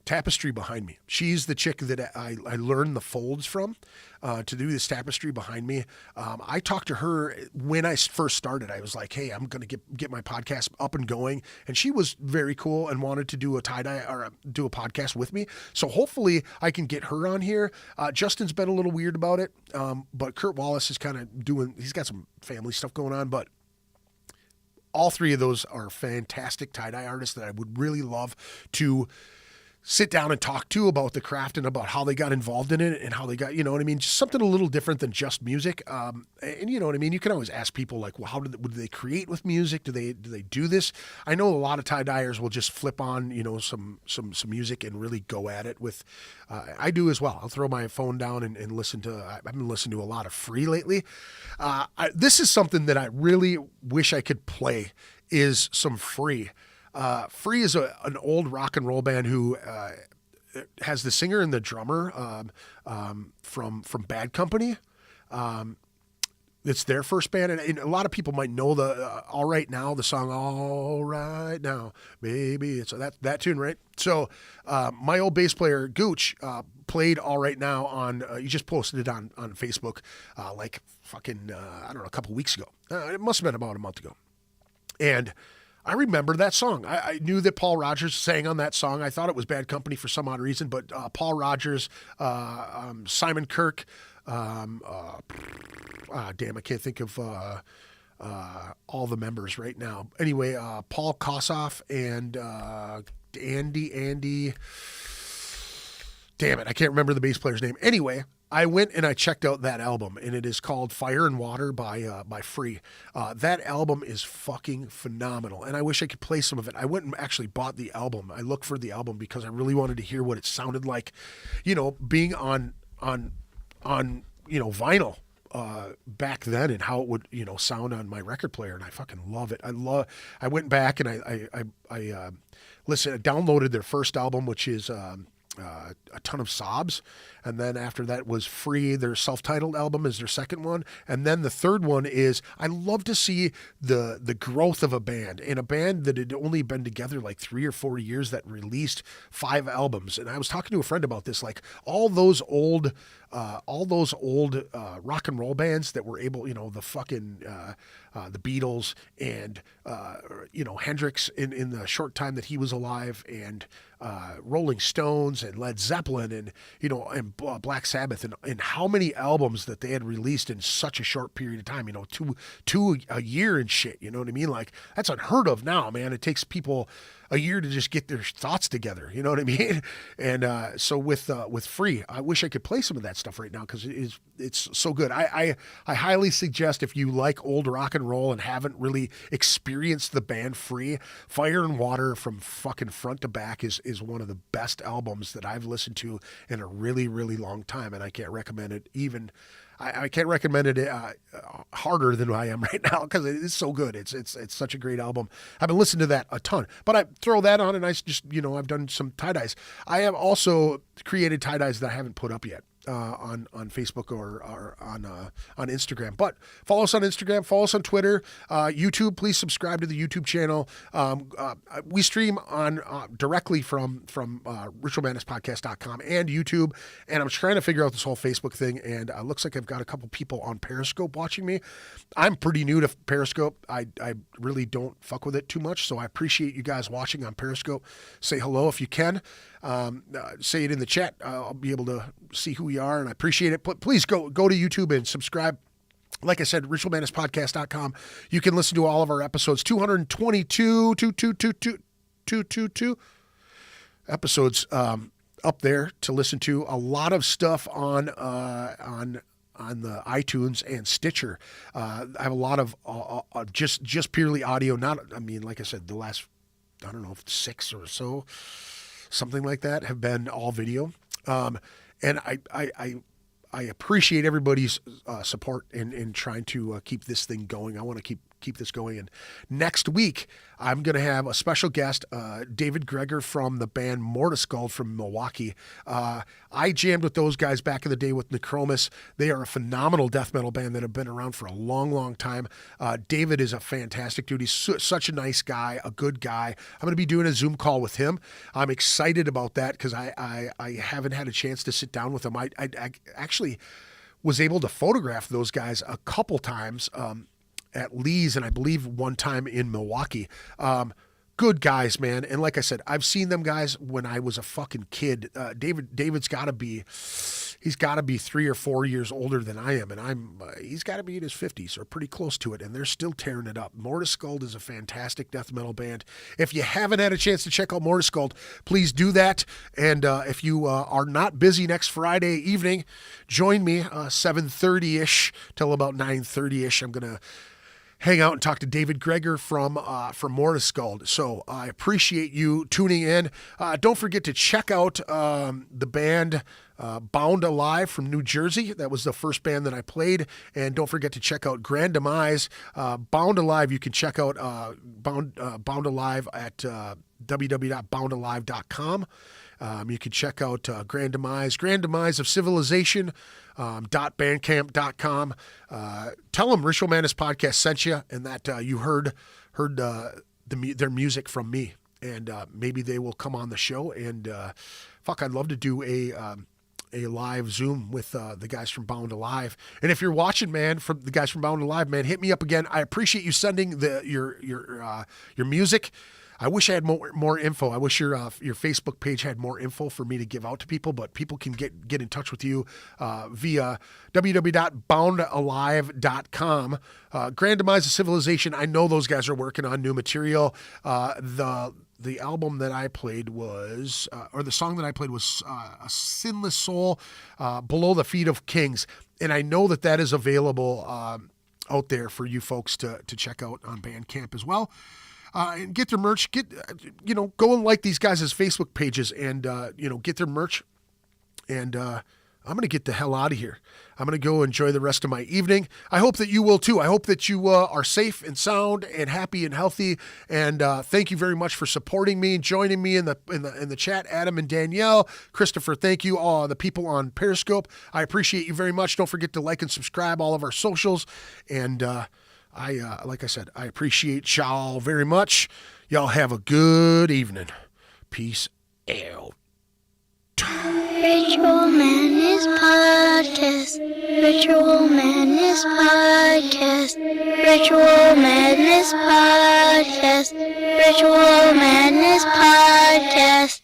Speaker 2: tapestry behind me. She's the chick that I learned the folds from to do this tapestry behind me. I talked to her when I first started. I was like, hey, I'm going to get my podcast up and going. And she was very cool and wanted to do a tie-dye or do a podcast with me. So hopefully I can get her on here. Justin's been a little weird about it. But Kurt Wallace is kind of he's got some family stuff going on, but all three of those are fantastic tie-dye artists that I would really love to sit down and talk to about the craft and about how they got involved in it and how they got, you know what I mean? Just something a little different than just music. And you know what I mean? You can always ask people like, well, would they create with music? Do they do this? I know a lot of tie-dyers will just flip on, you know, some music and really go at it with, I do as well. I'll throw my phone down and listen to, I've been listening to a lot of Free lately. This is something that I really wish I could play is some Free. Free is an old rock and roll band who has the singer and the drummer from Bad Company. It's their first band, and a lot of people might know the All Right Now, the song All Right Now, baby. It's that tune, right? So my old bass player, Gooch, played All Right Now on, you just posted it on Facebook like fucking, I don't know, a couple weeks ago. It must have been about a month ago. And I remember that song. I knew that Paul Rogers sang on that song. I thought it was Bad Company for some odd reason, but Paul Rogers, Simon Kirk, damn, I can't think of all the members right now. Anyway, Paul Kossoff and Andy, damn it, I can't remember the bass player's name. Anyway, I went and I checked out that album, and it is called Fire and Water by Free. That album is fucking phenomenal, and I wish I could play some of it. I went and actually bought the album. I looked for the album because I really wanted to hear what it sounded like, you know, being on you know, vinyl back then, and how it would, you know, sound on my record player, and I fucking love it. I went back and I listened, I downloaded their first album, which is A Ton of Sobs, and then after that was Free. Their self-titled album is their second one, and then the third one is, I love to see the growth of a band, and a band that had only been together like 3 or 4 years that released 5 albums. And I was talking to a friend about this, like all those old rock and roll bands that were able, you know, the fucking the Beatles and you know, Hendrix in the short time that he was alive, and Rolling Stones and Led Zeppelin, and, you know, and Black Sabbath, and how many albums that they had released in such a short period of time, you know, two a year and shit, you know what I mean? Like, that's unheard of now, man. It takes people a year to just get their thoughts together, you know what I mean? And so with Free, I wish I could play some of that stuff right now because it's so good. I highly suggest, if you like old rock and roll and haven't really experienced the band Free, Fire and Water from fucking front to back is one of the best albums that I've listened to in a really, really long time, and I can't recommend it even. I can't recommend it harder than I am right now because it is so good. It's such a great album. I've been listening to that a ton, but I throw that on and I just, I've done some tie-dyes. I have also created tie-dyes that I haven't put up yet. On Facebook or on Instagram. But follow us on Instagram, follow us on Twitter, YouTube. Please subscribe to the YouTube channel. We stream on directly from ritualmadnesspodcast.com and YouTube. And I'm trying to figure out this whole Facebook thing. And it looks like I've got a couple people on Periscope watching me. I'm pretty new to Periscope. I really don't fuck with it too much. So I appreciate you guys watching on Periscope. Say hello if you can. Say it in the chat. I'll be able to see who you are, and I appreciate it. Please go to YouTube and subscribe. Like I said, ritualmadnesspodcast.com. You can listen to all of our episodes, 222 episodes up there to listen to. A lot of stuff on the iTunes and Stitcher. I have a lot of just purely audio. Like I said, the last, 6 or so, something like that, have been all video. And I appreciate everybody's support in trying to keep this thing going. I want to keep this going. And next week, I'm going to have a special guest, David Greger from the band Mortiscald from Milwaukee. I jammed with those guys back in the day with Necromus. They are a phenomenal death metal band that have been around for a long, long time. David is a fantastic dude. He's such a nice guy, a good guy. I'm going to be doing a Zoom call with him. I'm excited about that because I haven't had a chance to sit down with him. I actually was able to photograph those guys a couple times at Lee's, and I believe one time in Milwaukee. Good guys, man. And like I said, I've seen them guys when I was a fucking kid. David's got to be 3 or 4 years older than I am, and he's got to be in his 50s or pretty close to it, and they're still tearing it up. Mortiscald is a fantastic death metal band. If you haven't had a chance to check out Mortiscald, please do that. And if you are not busy next Friday evening, join me 7:30ish till about 9:30ish. I'm gonna hang out and talk to David Greger from Mortiscald. So I appreciate you tuning in. Don't forget to check out the band Bound Alive from New Jersey. That was the first band that I played. And don't forget to check out Grand Demise. Bound Alive, you can check out Bound Alive at www.boundalive.com. You can check out Grand Demise of Civilization, .bandcamp.com. Tell them Ritual Madness Podcast sent you and that you heard their music from me. And maybe they will come on the show. And I'd love to do a live Zoom with the guys from Bound Alive. And if you're watching, man, from the guys from Bound Alive, man, hit me up again. I appreciate you sending your music. I wish I had more info. I wish your Facebook page had more info for me to give out to people, but people can get in touch with you via www.boundalive.com. Grand Demise of Civilization, I know those guys are working on new material. The album that I played was, or the song that I played was a Sinless Soul, Below the Feet of Kings. And I know that is available out there for you folks to check out on Bandcamp as well. And get their merch, go and like these guys' Facebook pages and, get their merch. And I'm going to get the hell out of here. I'm going to go enjoy the rest of my evening. I hope that you will too. I hope that you are safe and sound and happy and healthy. And thank you very much for supporting me and joining me in the chat. Adam and Danielle, Christopher, thank you. All the people on Periscope, I appreciate you very much. Don't forget to like and subscribe all of our socials. And, like I said, I appreciate y'all very much. Y'all have a good evening. Peace out.
Speaker 3: Ritual Madness Podcast. Ritual Madness Podcast. Ritual Madness Podcast. Ritual Madness Podcast.